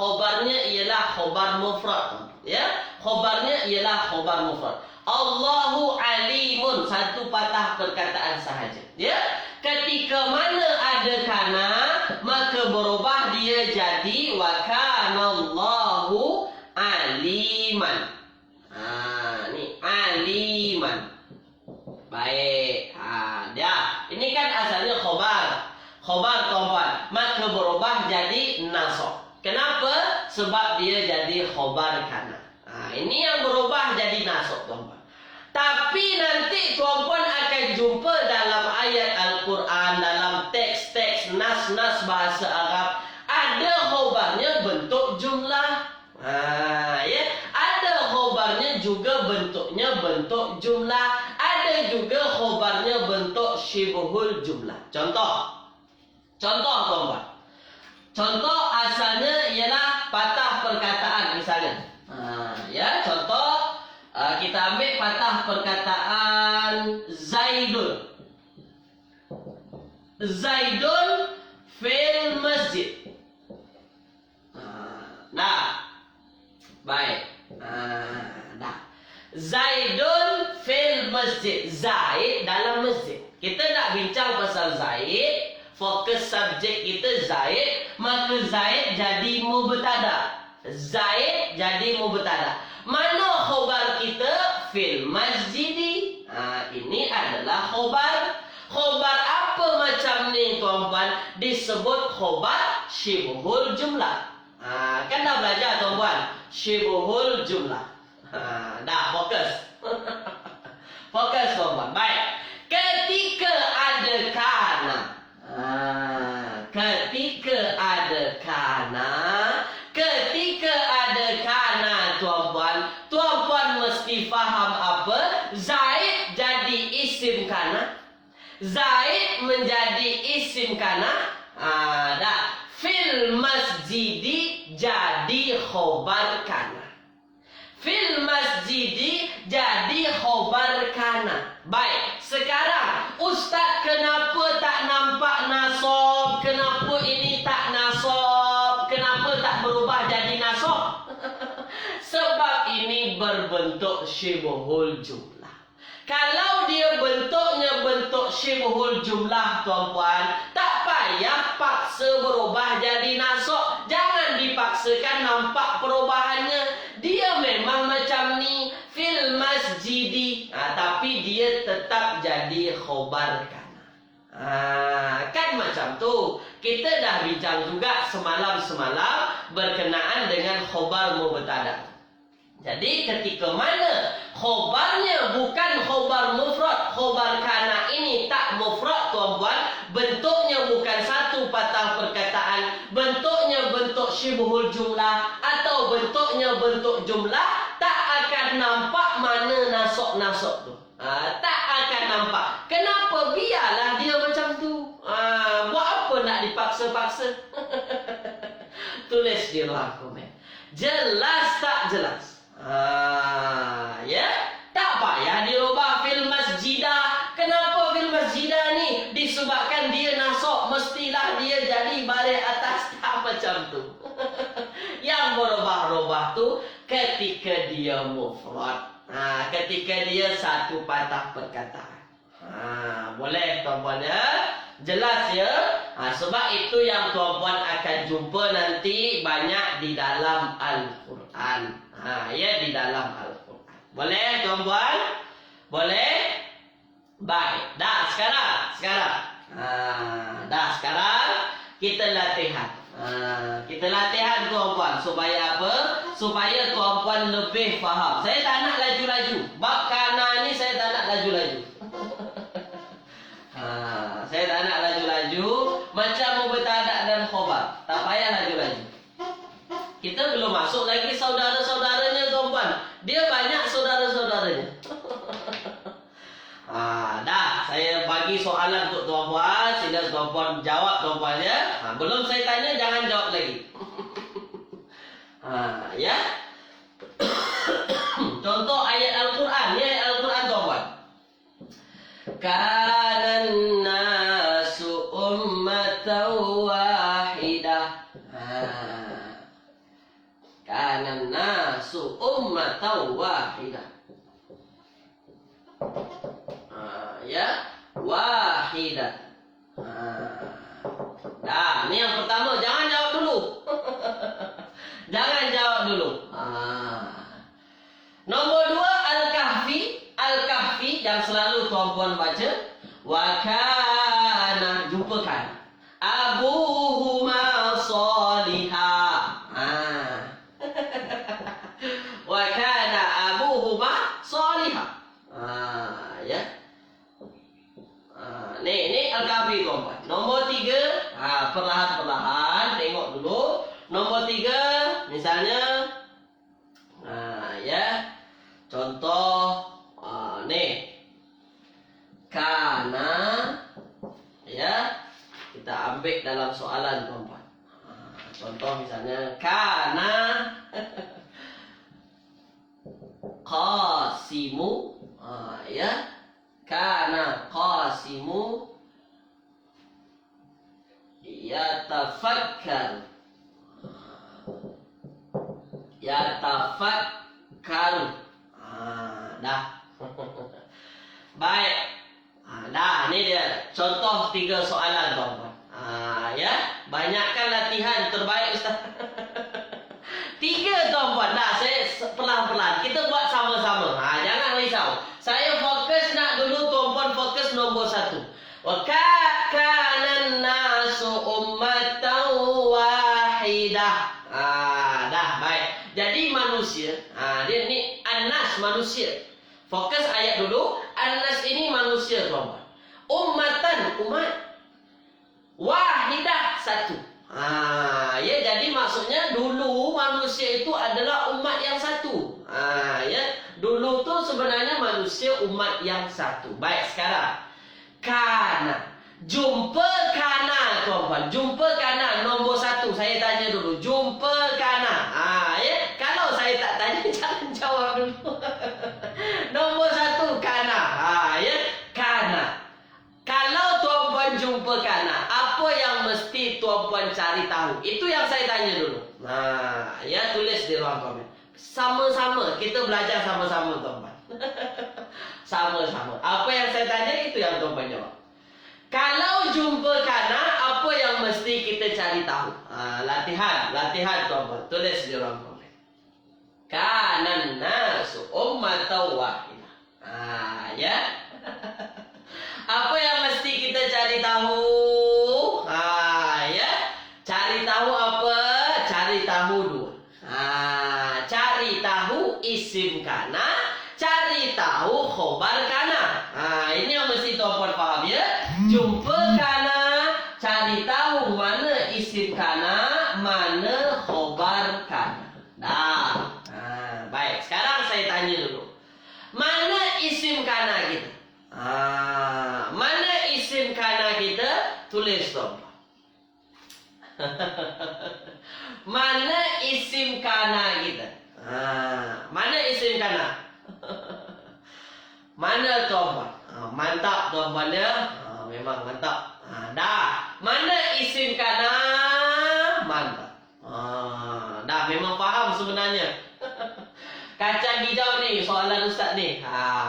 Khobarnya ialah khobar mufrad. Ya, khobarnya ialah khobar mufrad. Allahu alimun, satu patah perkataan sahaja. Ya, ketika mana ada kana, maka berubah dia jadi wa kanallahu aliman. Ni aliman. Baik. Dah. Ini kan asalnya khobar. Khobar tuan-tuan. Maka berubah jadi nasab. Kenapa? Sebab dia jadi khobar kana. Ini yang berubah jadi nasab tuan-tuan. Tapi nanti tuan-tuan akan jumpa dalam ayat Al-Quran, dalam teks-teks nas-nas bahasa Arab, ada khobarnya bentuk jumlah. Ya, ada khobarnya juga bentuknya bentuk jumlah, ada juga khobarnya bentuk syibhul jumlah. Contoh tuan-tuan. Contoh asalnya ialah patah perkataan misalnya. Ya, contoh kita ambil patah perkataan Zaidun. Zaidun fil masjid. Nah. Baik. Dah. Zaidun fil masjid. Zaid dalam masjid. Kita nak bincang pasal Zaid, fokus subjek kita Zaid, maka Zaid jadi mubtada. Zaid jadi mubtada. Mana khobar kita? Fil masjidi. Ini adalah khobar. Khobar apa macam ni tuan-tuan? Disebut khobar syibhul jumlah. Kan dah belajar tuan-tuan, syibhul jumlah. Dah fokus. Fokus tuan-tuan. Baik. Ketika ada kana. Ketika ada kana tuan-tuan mesti faham apa? Zaid jadi isim kana. Zaid menjadi isim kana. Dah. Fil masjidi jadi khobar kana. Fil masjidi jadi khobar kana. Baik, sekarang Ustaz kenapa tak nampak nasab? Kenapa ini bentuk syibhul jumlah. Kalau dia bentuknya bentuk syibhul jumlah tuan-puan, tak payah paksa berubah jadi nasab. Jangan dipaksakan nampak perubahannya. Dia memang macam ni fil masjidi, tapi dia tetap jadi khobar kana. Kan macam tu. Kita dah bincang juga semalam berkenaan dengan khobar mubtada. Jadi ketika mana khobarnya bukan khobar mufrad, khobar kana ini tak mufrad tuan-puan, bentuknya bukan satu patah perkataan, bentuknya bentuk syibhul jumlah atau bentuknya bentuk jumlah, tak akan nampak mana nasab-nasab tu. Tak akan nampak. Kenapa? Biarlah dia macam tu. Buat apa nak dipaksa-paksa? Tulis di ruang komen. Jelas tak jelas? Ya, tak payah dirubah fil masjidah. Kenapa fil masjidah ni? Disebabkan dia nasab, mestilah dia jadi balik atas. Tak macam tu. Yang berubah-ubah tu ketika dia mufrad. Ketika dia satu patah perkataan. Boleh tuan-puan ya? Jelas ya? Sebab itu yang tuan-puan akan jumpa nanti banyak di dalam Al-Quran. Ya, di dalam Al-Quran. Boleh tuan-puan? Boleh? Baik. Dah sekarang. Sekarang kita latihan. Kita latihan tuan-puan supaya apa? Supaya tuan-puan lebih faham. Saya tak nak laju-laju. Bab kana ni saya tak nak laju-laju. Saya tak nak laju-laju. Macam mubtada dan khobar. Tak payah laju-laju. Kita belum masuk lagi saudara-saudaranya tuan-puan. Dia banyak saudara-saudaranya. Dah, saya bagi soalan untuk tuan-puan. Sila tuan-puan jawab tuan-puan ya. Belum saya tanya, jangan jawab lagi. Ya. Contoh ayat Al-Quran. Ni ayat Al-Quran tuan-puan. Kanan nasu ummatan wahidah. Kanan nasu ummatan wahidah. Ya, wahidah. Dah, ni yang pertama. Jangan jawab dulu. Jangan jawab dulu. Nombor 2 Al-Kahfi. Al-Kahfi yang selalu tuan-puan baca. Wa kana, jumpakan. Abuhuma salihah. Wa kana abuhuma salihah. Ya. Ni Al-Kahfi tuan-puan. Nombor 3, perlahan-perlahan tengok dulu. Nombor 3 misalnya ya. Contoh ni. Kana ya. Kita ambil dalam soalan tuan-puan. Contoh misalnya kana Qasimu. Ya. Kana Qasimu yatafakkar. Dah. Baik. Dah, ni dia contoh 3 soalan tuan-tuan. Ya, banyakkan latihan terbaik Ustaz. 3 tuan-tuan. Dah, saya pelan-pelan. Kita buat sama-sama. Jangan risau. Saya fokus nak dulu tuan-tuan fokus nombor 1. Wa kana nasu ummatan wahidah. Dah, baik. Jadi manusia, dia ni An-Nas manusia. Fokus ayat dulu. An-Nas ini manusia tuan-tuan. Ummatan, umat. Wahidah, satu. Ya, jadi maksudnya dulu manusia itu adalah umat yang satu. Ya, dulu tu sebenarnya manusia umat yang satu. Baik, sekarang kana. Jumpa kana tuan-tuan. Jumpa kana nombor 1. Saya tanya dulu. Jumpa kana. Ya, kalau saya tak tanya jangan jawab dulu. Nombor 1 kana. Ya, kana. Kalau tuan-puan jumpa kana, apa yang mesti tuan-puan cari tahu? Itu yang saya tanya dulu. Ya, tulis di ruang komen. sama-sama. Kita belajar sama-sama, tuan-tuan. Sama-sama. Apa yang saya tanya, itu yang tuan-tuan jawab. Kalau jumpa kanan, apa yang mesti kita cari tahu? Latihan tuan-tuan. Tulis di ruang komen. Kanan nasu ummatan wahidah. Ya. Apa yang mesti kita cari tahu? Ya. Cari tahu apa? Cari tahu dua. Cari tahu isim kana, cari tahu khobar kana. Ini yang mesti tuan-tuan faham ya. Jumpa kana, cari tahu mana isim kana, mana khobar kana. Baik, sekarang saya tanya dulu. Mana isim kana kita? Mana isim kana kita? Tulis tuan-tuan. Mana isim kana kita? Mana isim kana? Mana tuan-tuan? Mantap tuan-tuan ya. Memang mantap. Dah. Mana isim kana? Mantap. Dah memang faham sebenarnya. Kacang hijau ni soalan ustaz ni.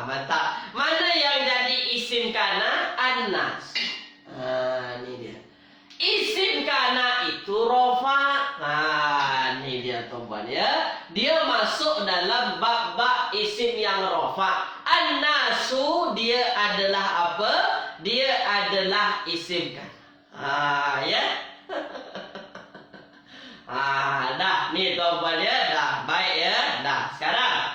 Mantap. Mana yang jadi isim kana? An-nas. Ni dia. Isim kana itu rofa. Ni dia tuan-tuan ya. Dia masuk dalam bab-bab isim yang rofa. An-nasu dia adalah apa? Dia adalah isim kana. Ya. Dah. Ni tuan-tuan ya. Dah. Baik ya. Dah. Sekarang.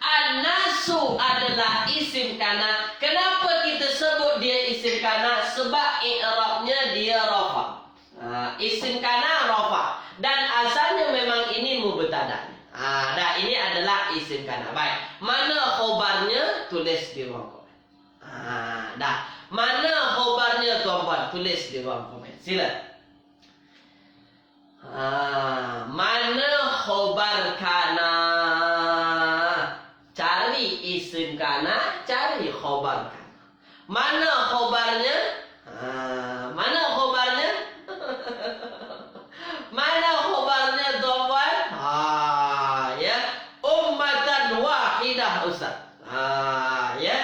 An-nasu adalah isim kana. Kenapa kita sebut dia isim kana? Sebab i'rabnya dia rafa. Isim kana rafa. Dan asalnya memang ini mubtada. Dah, ini adalah isim kana. Baik. Mana khobarnya? Tulis di ruang komen. Dah. Mana khobarnya tuan-tuan? Tulis di ruang komen. Sila. Mana khobar kana? Cari isim kana, cari khobar kana. Mana khobarnya? Mana khobarnya? Mana khobarnya tuan-tuan? Ya. Ummatan wahidah ustaz. Ya.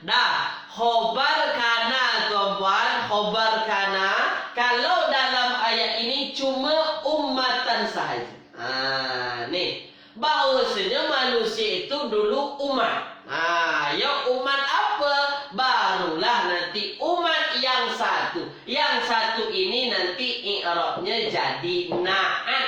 Dah. Khobar kana tuan-tuan. Khobar kana. Kalau dalam ayat ini cuma ummatan sahaja. Nih. Bahawasanya manusia itu dulu umat. Ya umat apa? Barulah nanti umat yang satu. Yang satu ini nanti i'rabnya jadi na'at.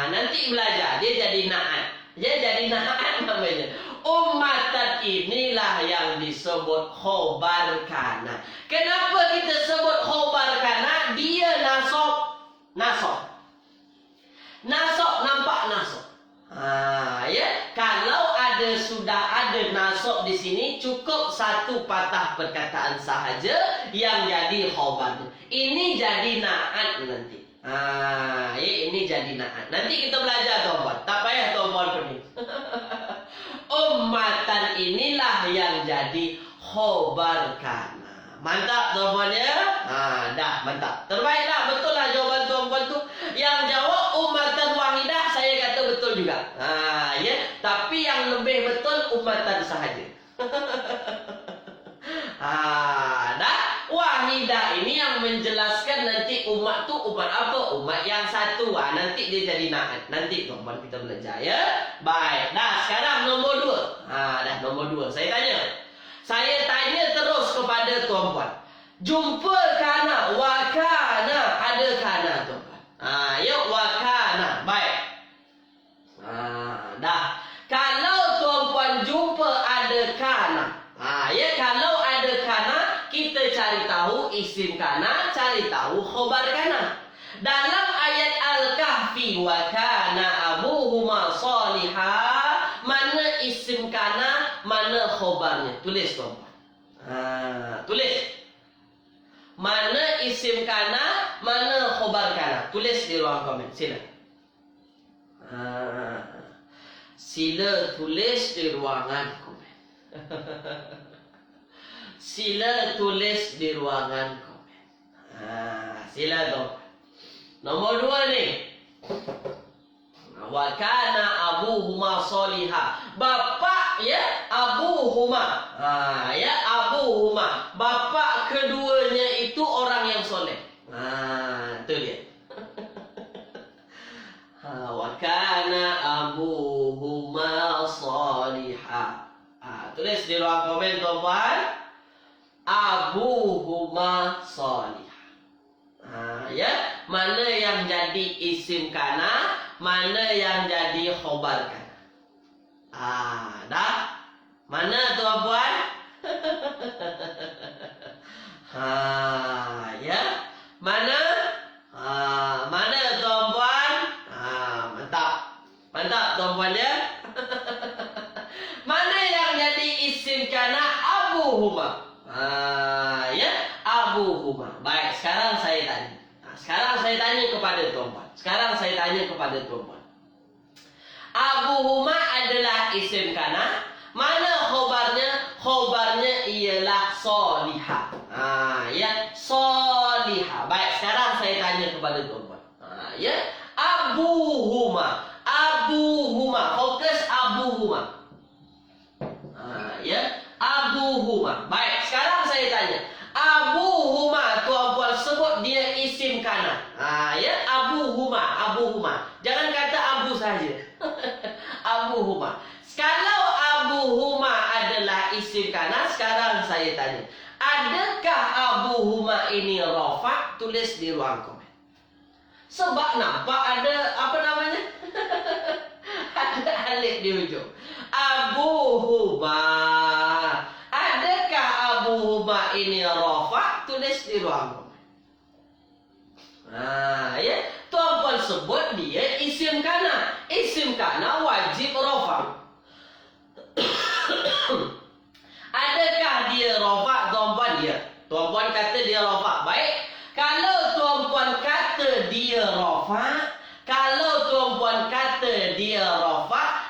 Nanti belajar dia jadi na'at. Dia jadi na'at namanya. Ummatan inilah yang disebut khobar kana. Kenapa kita sebut khobar kana? Dia nasab. Nasab nampak nasab. Ya, kalau sudah ada nasab di sini, cukup satu patah perkataan sahaja yang jadi khobar. Ini jadi na'at nanti. Ya, ini jadi na'at. Nanti kita belajar tuan-tuan. Tak payah tuan-tuan pergi. Ummatan inilah yang jadi khobar kana. Mantap tuan-tuan ya. Dah mantap. Terbaiklah, betul lah jawaban tuan-tuan tu. Yang jawab ummatan wahidah, saya kata betul juga. Ya, tapi yang lebih betul ummatan sahaja. Dah. Wahidah ini yang menjelaskan nanti umat tu umat apa? Umat yang satu. Nanti dia jadi na'at. Nanti tuan-tuan kita belajar ya. Baik. Dah, sekarang nombor 2. Dah nombor 2. Saya tanya terus kepada tuan-tuan. Jumpa kana, wa kana, ada kana tuan-tuan. Ya, wa kana. Baik. Dah. Kalau tuan-tuan jumpa ada kana. Ya, kalau ada kana, kita cari tahu isim kana, cari tahu khobar kana. Dalam ayat Al-Kahfi, wa kana abuhuma salihah, mana isim kana, mana khobarnya? Tulis tuan-tuan. Tulis. Mana isim kana, mana khobar kana? Tulis di ruang komen. Sila. Sila tulis di ruangan komen. Sila tulis di ruangan komen. Sila dong. Nombor 2 ni. Wa kana abuhuma soliha. Bapak ya abuhuma. Ya abuhuma. Bapak keduanya itu orang yang soleh. Itu dia. Wa kana abuhuma soliha. Tulis di ruang komen tuan-tuan. Abuhuma soliha. Ya, mana yang jadi isim kana, mana yang jadi khobar kana. Dah. Mana tuan-tuan? Ya. Mana? Mana tuan-tuan? Mantap. Mantap tuan-tuan ya. Mana yang jadi isim kana abuhuma? Ya, abuhuma. Baik, sekarang saya tanya. Sekarang saya tanya kepada tuan-tuan. Abuhuma adalah isim kana. Mana khobarnya? Khobarnya ialah soliha. Ya, soliha. Baik, sekarang saya tanya kepada tuan-tuan. Ya, abuhuma. Abuhuma. Fokus abuhuma. Ya, abuhuma. Baik, sekarang saya tanya. Abuhuma, tuan-tuan sebut dia isim kana. Ya, abuhuma, abuhuma. Jangan kata abu saja. Abuhuma. Kalau abuhuma adalah isim kana, sekarang saya tanya. Adakah abuhuma ini rafa? Tulis di ruang komen. Sebab nampak ada apa namanya? Ada alif di ujung. Abuhuma. Adakah abuhuma ini rafa? Tulis di ruang komen. Ya, tuan-tuan sebut dia isim kana. Isim kana wajib rafa. Adakah dia rafa, tuan-tuan? Ya. Tuan-tuan kata dia rafa. Baik. Kalau tuan-tuan kata dia rafa,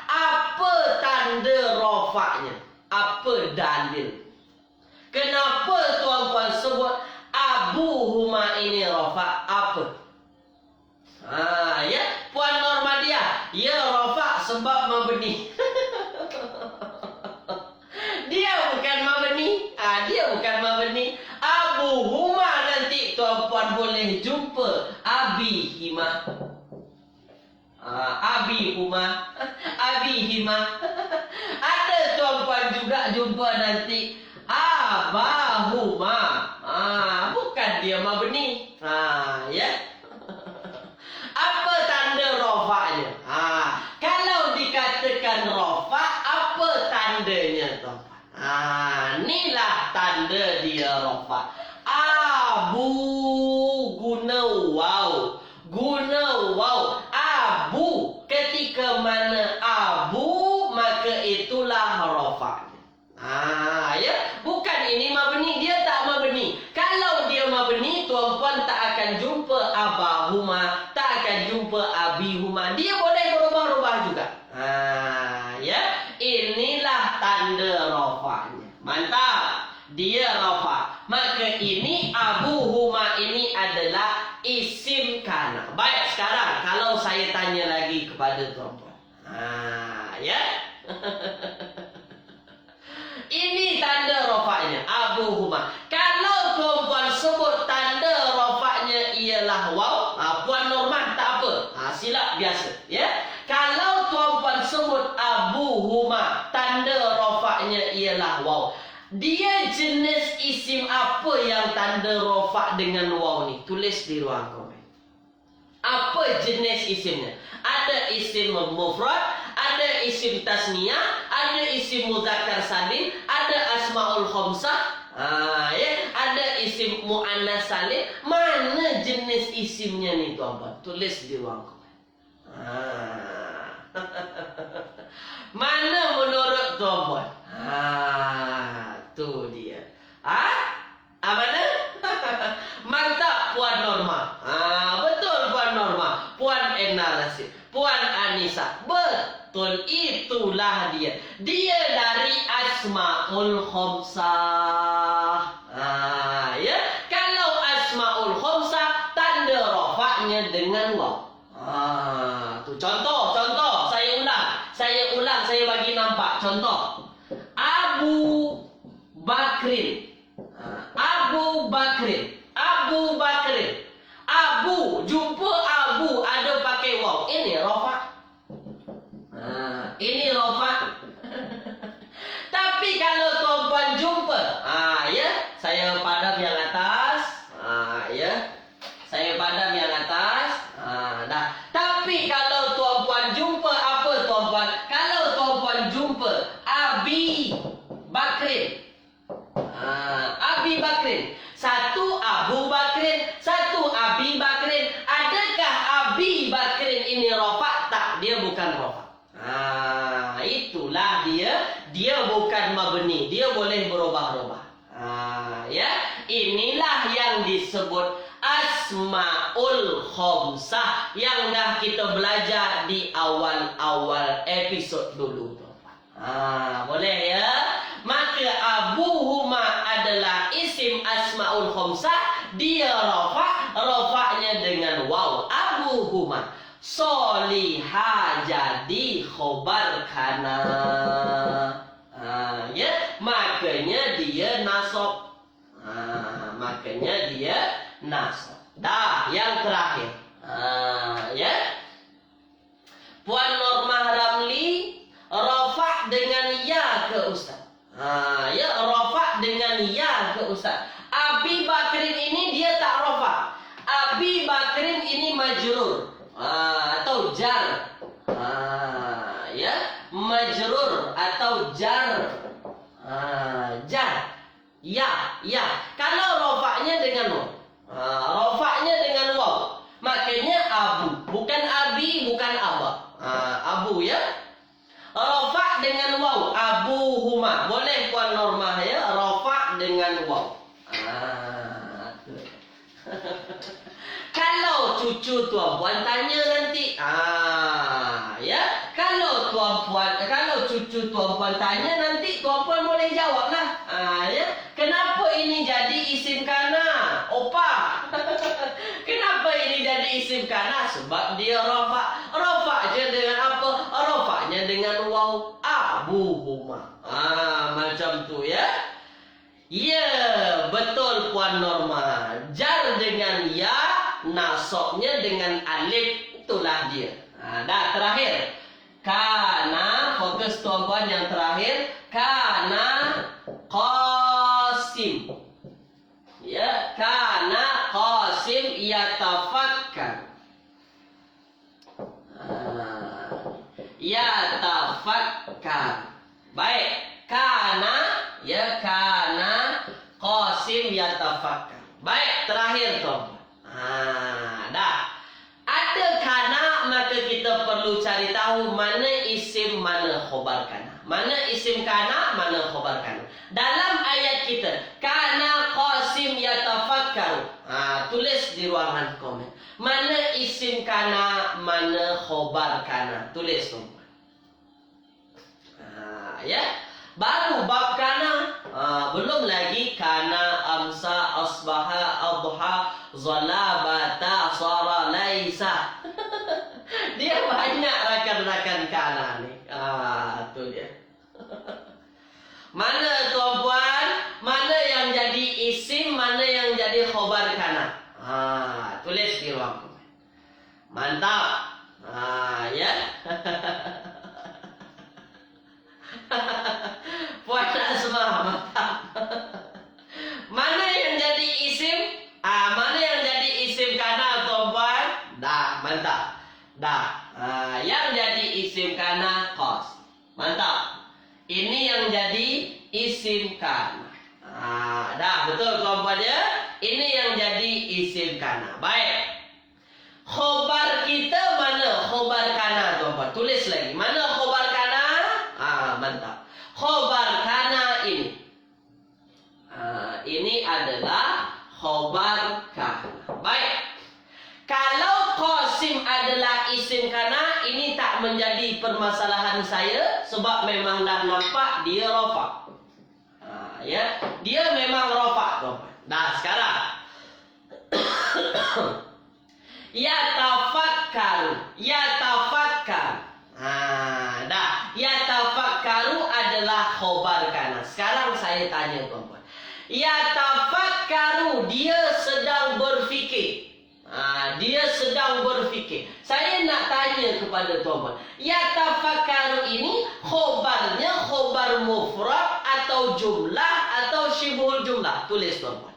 apa tanda rafanya? Apa dalil? Kenapa tuan-tuan sebut abuhuma ini rafa? Apa? Ya, Puan Normadia, ya rafa sebab mabni. Dia bukan mabni. Dia bukan mabni. Abuhuma nanti tuan-tuan boleh jumpa abihima. Abihuma. Abihima. Ada tuan-tuan juga jumpa nanti abahuma. Bukan dia mabni. Ya. Apa tanda rafa'nya? Kalau dikatakan rafa', apa tandanya tuan-tuan? Inilah tanda dia rafa'. Abu guna waw. Guna waw. Abu. Ketika mana abu, maka itulah rafa'nya. Ya. Bukan ini mabni, dia tak mabni. Kalau dia mabni, tuan-tuan tak akan jumpa abahuma, tak akan jumpa abihuma. Dia boleh berubah-ubah juga. Ya. Inilah tanda rafa'nya. Mantap. Dia rafa'. Maka ini abuhuma ini adalah isim kana. Baik, sekarang kalau saya tanya lagi kepada tuan-tuan. Ya. Ini tanda rafa'nya, abuhuma. Kalau tuan-tuan sebut tanda rafa'nya ialah waw, Puan Norman tak apa. Silap biasa, ya. Kalau tuan-tuan sebut abuhuma, tanda rafa'nya ialah waw. Dia jenis isim apa yang tanda rafa' dengan waw ni? Tulis di ruang komen. Apa jenis isimnya? Ada isim mufrad, ada isim tasniyah, ada isim mudzakkar salim, ada asmaul khamsah, ya, ada isim muannas salim. Mana jenis isimnya ni tuan-tuan? Tulis di ruang komen. Mana menurut tuan-tuan? Tu dia. Mana? Mantap Puan Norma. Betul Puan Norma. Puan Enna Rasid. Puan Anissa. Betul, itulah dia. Dia dari asmaul khamsah. Ya. Kalau asmaul khamsah, tanda rafa'nya dengan waw. Tu contoh Abu Bakrin. Abu Bakrin. Abu Bakrin. Abu, jumpa Abu ada pakai waw. Ini rafa. Ini rafa. Tapi kalau tuan-puan jumpa, ya, saya padam yang atas. Ya. Saya padam yang atas. Dah. Tapi kalau tuan-puan jumpa apa tuan-puan? Kalau tuan-puan jumpa Abi Bakrin. Abi Bakrin. Satu Abu Bakrin, satu Abi Bakrin. Adakah Abi Bakrin ini rafa? Tak, dia bukan rafa. Itulah dia. Dia bukan mabni. Dia boleh berubah-ubah. Ya, inilah yang disebut Asmaul Khamsah yang dah kita belajar di awal-awal episod dulu. Boleh ya? Maka Abuhuma adalah isim Asmaul Khamsah. Dia rafa'. Rafa'nya dengan waw. Abuhuma. Solihah jadi khobar kana. Ya, makanya dia nasab. Makanya dia nasab. Dah, yang terakhir. Ya. Puan Normah Ramli rafa' dengan ya ke ustaz. Ya, rafa' dengan ya ke ustaz. Abi Bakrin ini dia tak rafa'. Abi Bakrin ini majrur. Atau jar. Ya, majrur atau jar. Jar. Ya. Kalau rafa'nya dengan waw. Rafa'nya dengan waw. Makanya abu, bukan abi, bukan aba. Abu ya. Rafa' dengan waw. Abuhuma. Boleh puan Normah ya, rafa' dengan waw. Kalau cucu tuan-puan tanya nanti, ya, kalau cucu tuan-puan tanya nanti tuan-puan boleh jawablah. Ya, kenapa ini jadi isim kana? Opa. Kenapa ini jadi isim kana? Sebab dia rafa'. Rafa' je dengan apa? Rafa'nya dengan waw. Abuhuma. Macam tu ya. Ya, betul puan Norma. Jar dengan ya, nasabnya dengan alif. Itulah dia. Dah terakhir. Kana, fokus tuan-puan yang terakhir. Kana Qasim. Ya, kana Qasim yatafakkar. Yatafakkar. Baik. Kana, ya, kana Qasim yatafakkar. Baik, terakhir tuan. Dah. Ada kana, maka kita perlu cari tahu mana isim, mana khobar kana. Mana isim kana, mana khobar kana. Dalam ayat kita, kana Qasim yatafakkar. Tulis di ruangan komen. Mana isim kana, mana khobar kana. Tulis tuan. Ya. Baru bab kana, belum lagi kana, amsa, asbaha, adha, zalabata, sara, laisa. Dia banyak rakan-rakan kana ni. Tu dia. Mana tuan-puan? Mana yang jadi isim, mana yang jadi khobar kana? Tulis di ruang komen. Mantap. Ya. Puan Asma, mantap. Mana yang jadi isim? Mana yang jadi isim kana tuan-puan? Dah, mantap. Dah. Yang jadi isim kana Qas. Mantap. Ini yang jadi isim kana. Dah, betul tuan-puan ya? Ini yang jadi isim kana. Baik. Khobar kita mana khobar kana tuan-puan? Tulis lagi. Mana khobar kana? Mantap. Khobar kana ini. Ini adalah khobar kana. Baik. Kalau Qasim adalah isim kana, ini tak menjadi permasalahan saya sebab memang dah nampak dia rafa'. Ya, dia memang rafa', tuan-puan. Dah, sekarang. Yatafakkar. Dah. Yatafakkaru adalah khobar kana. Nah, sekarang saya tanya tuan-tuan. Yatafakkaru, dia sedang berfikir. Dia sedang berfikir. Saya nak tanya kepada tuan-tuan. Yatafakkaru ini khobarnya khobar mufrad atau jumlah atau syibhul jumlah? Tulis tuan-tuan.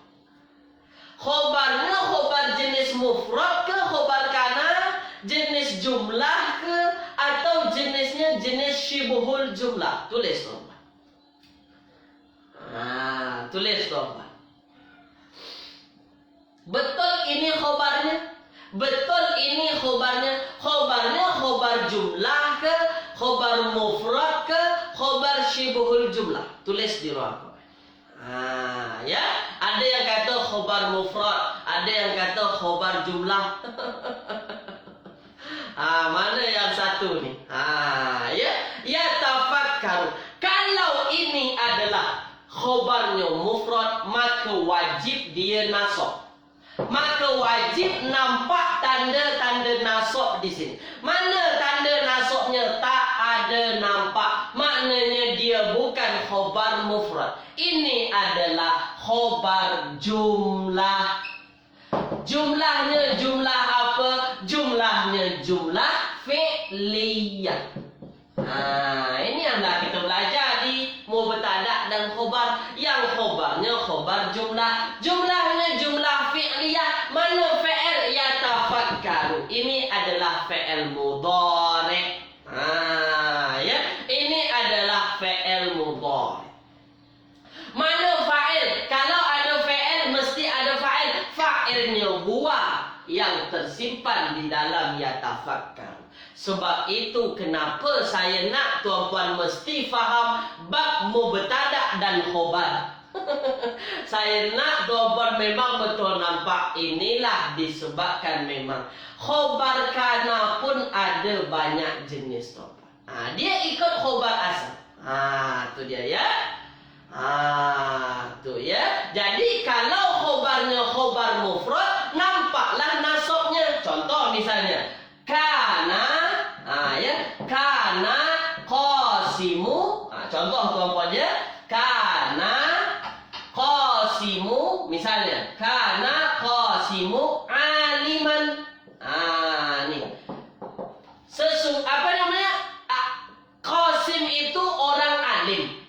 Khobarnya khobar jenis mufrad ke khobar kana, jenis jumlah ke, atau jenisnya jenis syibhul jumlah? Tulis tuan-tuan. Tulis tuan-tuan. Betul ini khobarnya? Betul ini khobarnya? Khobarnya khobar jumlah ke, khobar mufrad ke, khobar syibhul jumlah? Tulis di ruang komen. Ya, ada yang kata khobar mufrad, ada yang kata khobar jumlah. Mana yang satu ni? Ya tafakkaru. Kalau ini adalah khobarnya mufrad, maka wajib dia nasab. Maka wajib nampak tanda-tanda nasab di sini. Mana tanda nasabnya? Tak ada nampak. Maknanya dia bukan khobar mufrad. Ini adalah khobar jumlah. Jumlahnya jumlah apa? Jumlahnya jumlah fi'liyah. Ini yang dah kita belajar di mubtada dan khobar. Yang khobarnya khobar jumlah, jumlahnya jumlah fi'liyah. Mana fi'il? Yatafakkaru. Ini adalah fi'il mudhari'. Ya, ini adalah fi'il mudhari'. Mana fa'il? Kalau ada fi'il mesti ada fa'il. Fa'ilnya huwa, yang tersimpan di dalam yatafakkaru. Sebab itu kenapa saya nak tuan-tuan mesti faham bab mubtada dan khobar. Saya nak tuan-tuan memang betul nampak. Inilah disebabkan memang khobar kana pun ada banyak jenis tuan-tuan. Dia ikut khobar asal. Tu dia ya. Tu ya. Jadi kalau khobarnya khobar mufrad, nampaklah nasabnya. Contoh misalnya kana, kana qasimu. Contoh tuan-tuan ya. Kana qasimu, misalnya kana qasimu aliman. Ni. Apa namanya? Qasim itu orang alim.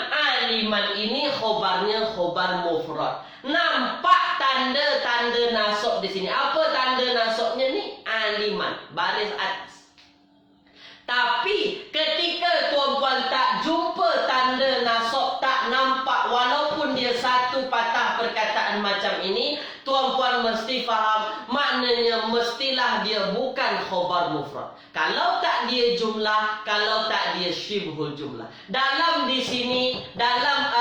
Aliman ini khobarnya khobar mufrad. Nampak tanda-tanda nasab di sini. Apa tanda nasabnya ni? Aliman, baris atas. Tapi ketika tuan-tuan tak jumpa tanda nasab, tak nampak, walaupun dia satu patah perkataan macam ini, tuan-tuan mesti faham maknanya mestilah dia bukan khobar mufrad. Kalau tak dia jumlah, kalau tak dia syibhul jumlah. Dalam di sini, dalam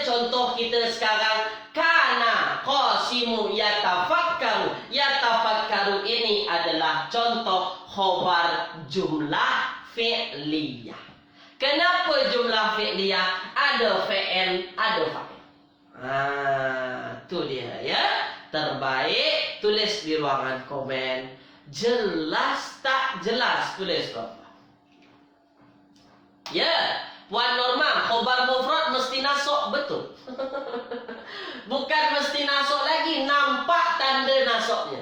contoh kita sekarang, kana qasimu yatafakkaru. Yatafakkaru ini adalah contoh khobar jumlah fi'liyah. Kenapa jumlah fi'liyah? Ada fi'il, ada fa'il. Tu dia ya. Terbaik tulis di ruangan komen. Jelas tak jelas? Tulis tuan-tuan. Ya, Puan Norma, khobar mufrad mesti nasab, betul. Bukan mesti nasab lagi, nampak tanda nasabnya.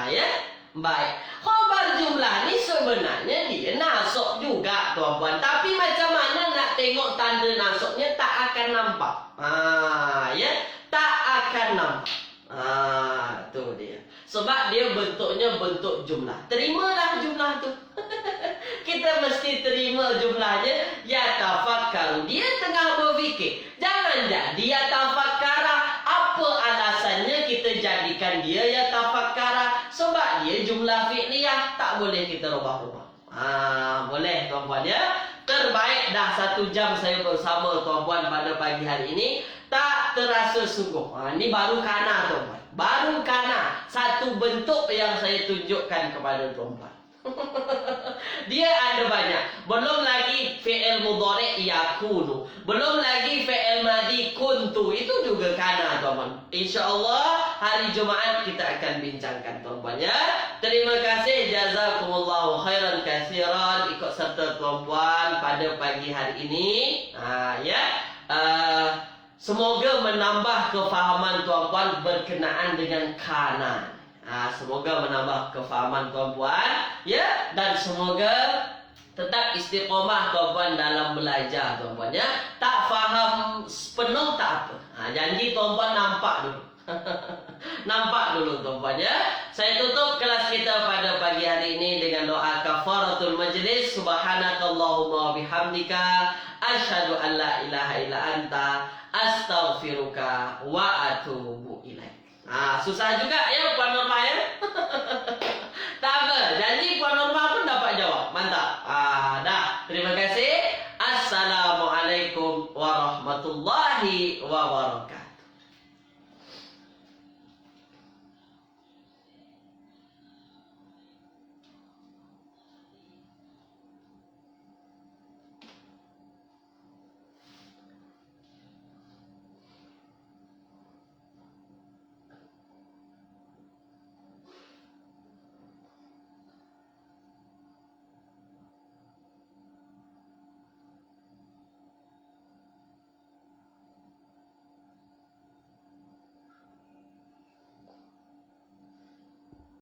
Ya. Baik. Khobar jumlah ni sebenarnya dia nasab juga tuan-puan. Tapi macam mana nak tengok tanda nasabnya? Tak akan nampak. Ya, tak akan nampak. Tu dia. Sebab dia bentuknya bentuk jumlah. Terimalah jumlah tu. Kita mesti terima jumlahnya. Yatafakkaru. Dia tengah berfikir. Jangan jadi yatafakkara. Apa alasannya kita jadikan dia yatafakkara? Sebab dia jumlah fi'liyah. Tak boleh kita rubah-rubah. Boleh tuan-puan ya. Terbaik dah 1 jam saya bersama tuan-puan pada pagi hari ini. Tak terasa sungguh. Ini baru kana tuan-puan. Baru kana. Satu bentuk yang saya tunjukkan kepada tuan-puan. Dia ada banyak. Belum lagi fi'il mudhari' yakunu. Belum lagi fi'il madhi kuntu. Itu juga kana tuan-tuan. InsyaAllah hari Jumaat kita akan bincangkan tuan-tuan ya. Terima kasih. Jazakumullahu khairan katsiran. Ikut serta tuan-tuan pada pagi hari ini. Semoga menambah kefahaman tuan-tuan berkenaan dengan kana. Semoga menambah kefahaman tuan-tuan ya, dan semoga tetap istiqomah tuan-tuan dalam belajar tuan-tuan ya. Tak faham penuh tak apa. Janji tuan-tuan nampak dulu. Nampak dulu tuan-tuan ya. Saya tutup kelas kita pada pagi hari ini dengan doa kafaratul majlis. Subhanakallahumma wa bihamdika asyhadu an la ilaha illa anta astaghfiruka wa atubu ilaik. Susah juga ya Puan Norma ya. Tak apa, janji Puan Norma pun dapat jawab. Mantap. Dah, terima kasih. Assalamualaikum warahmatullahi wabarakatuh.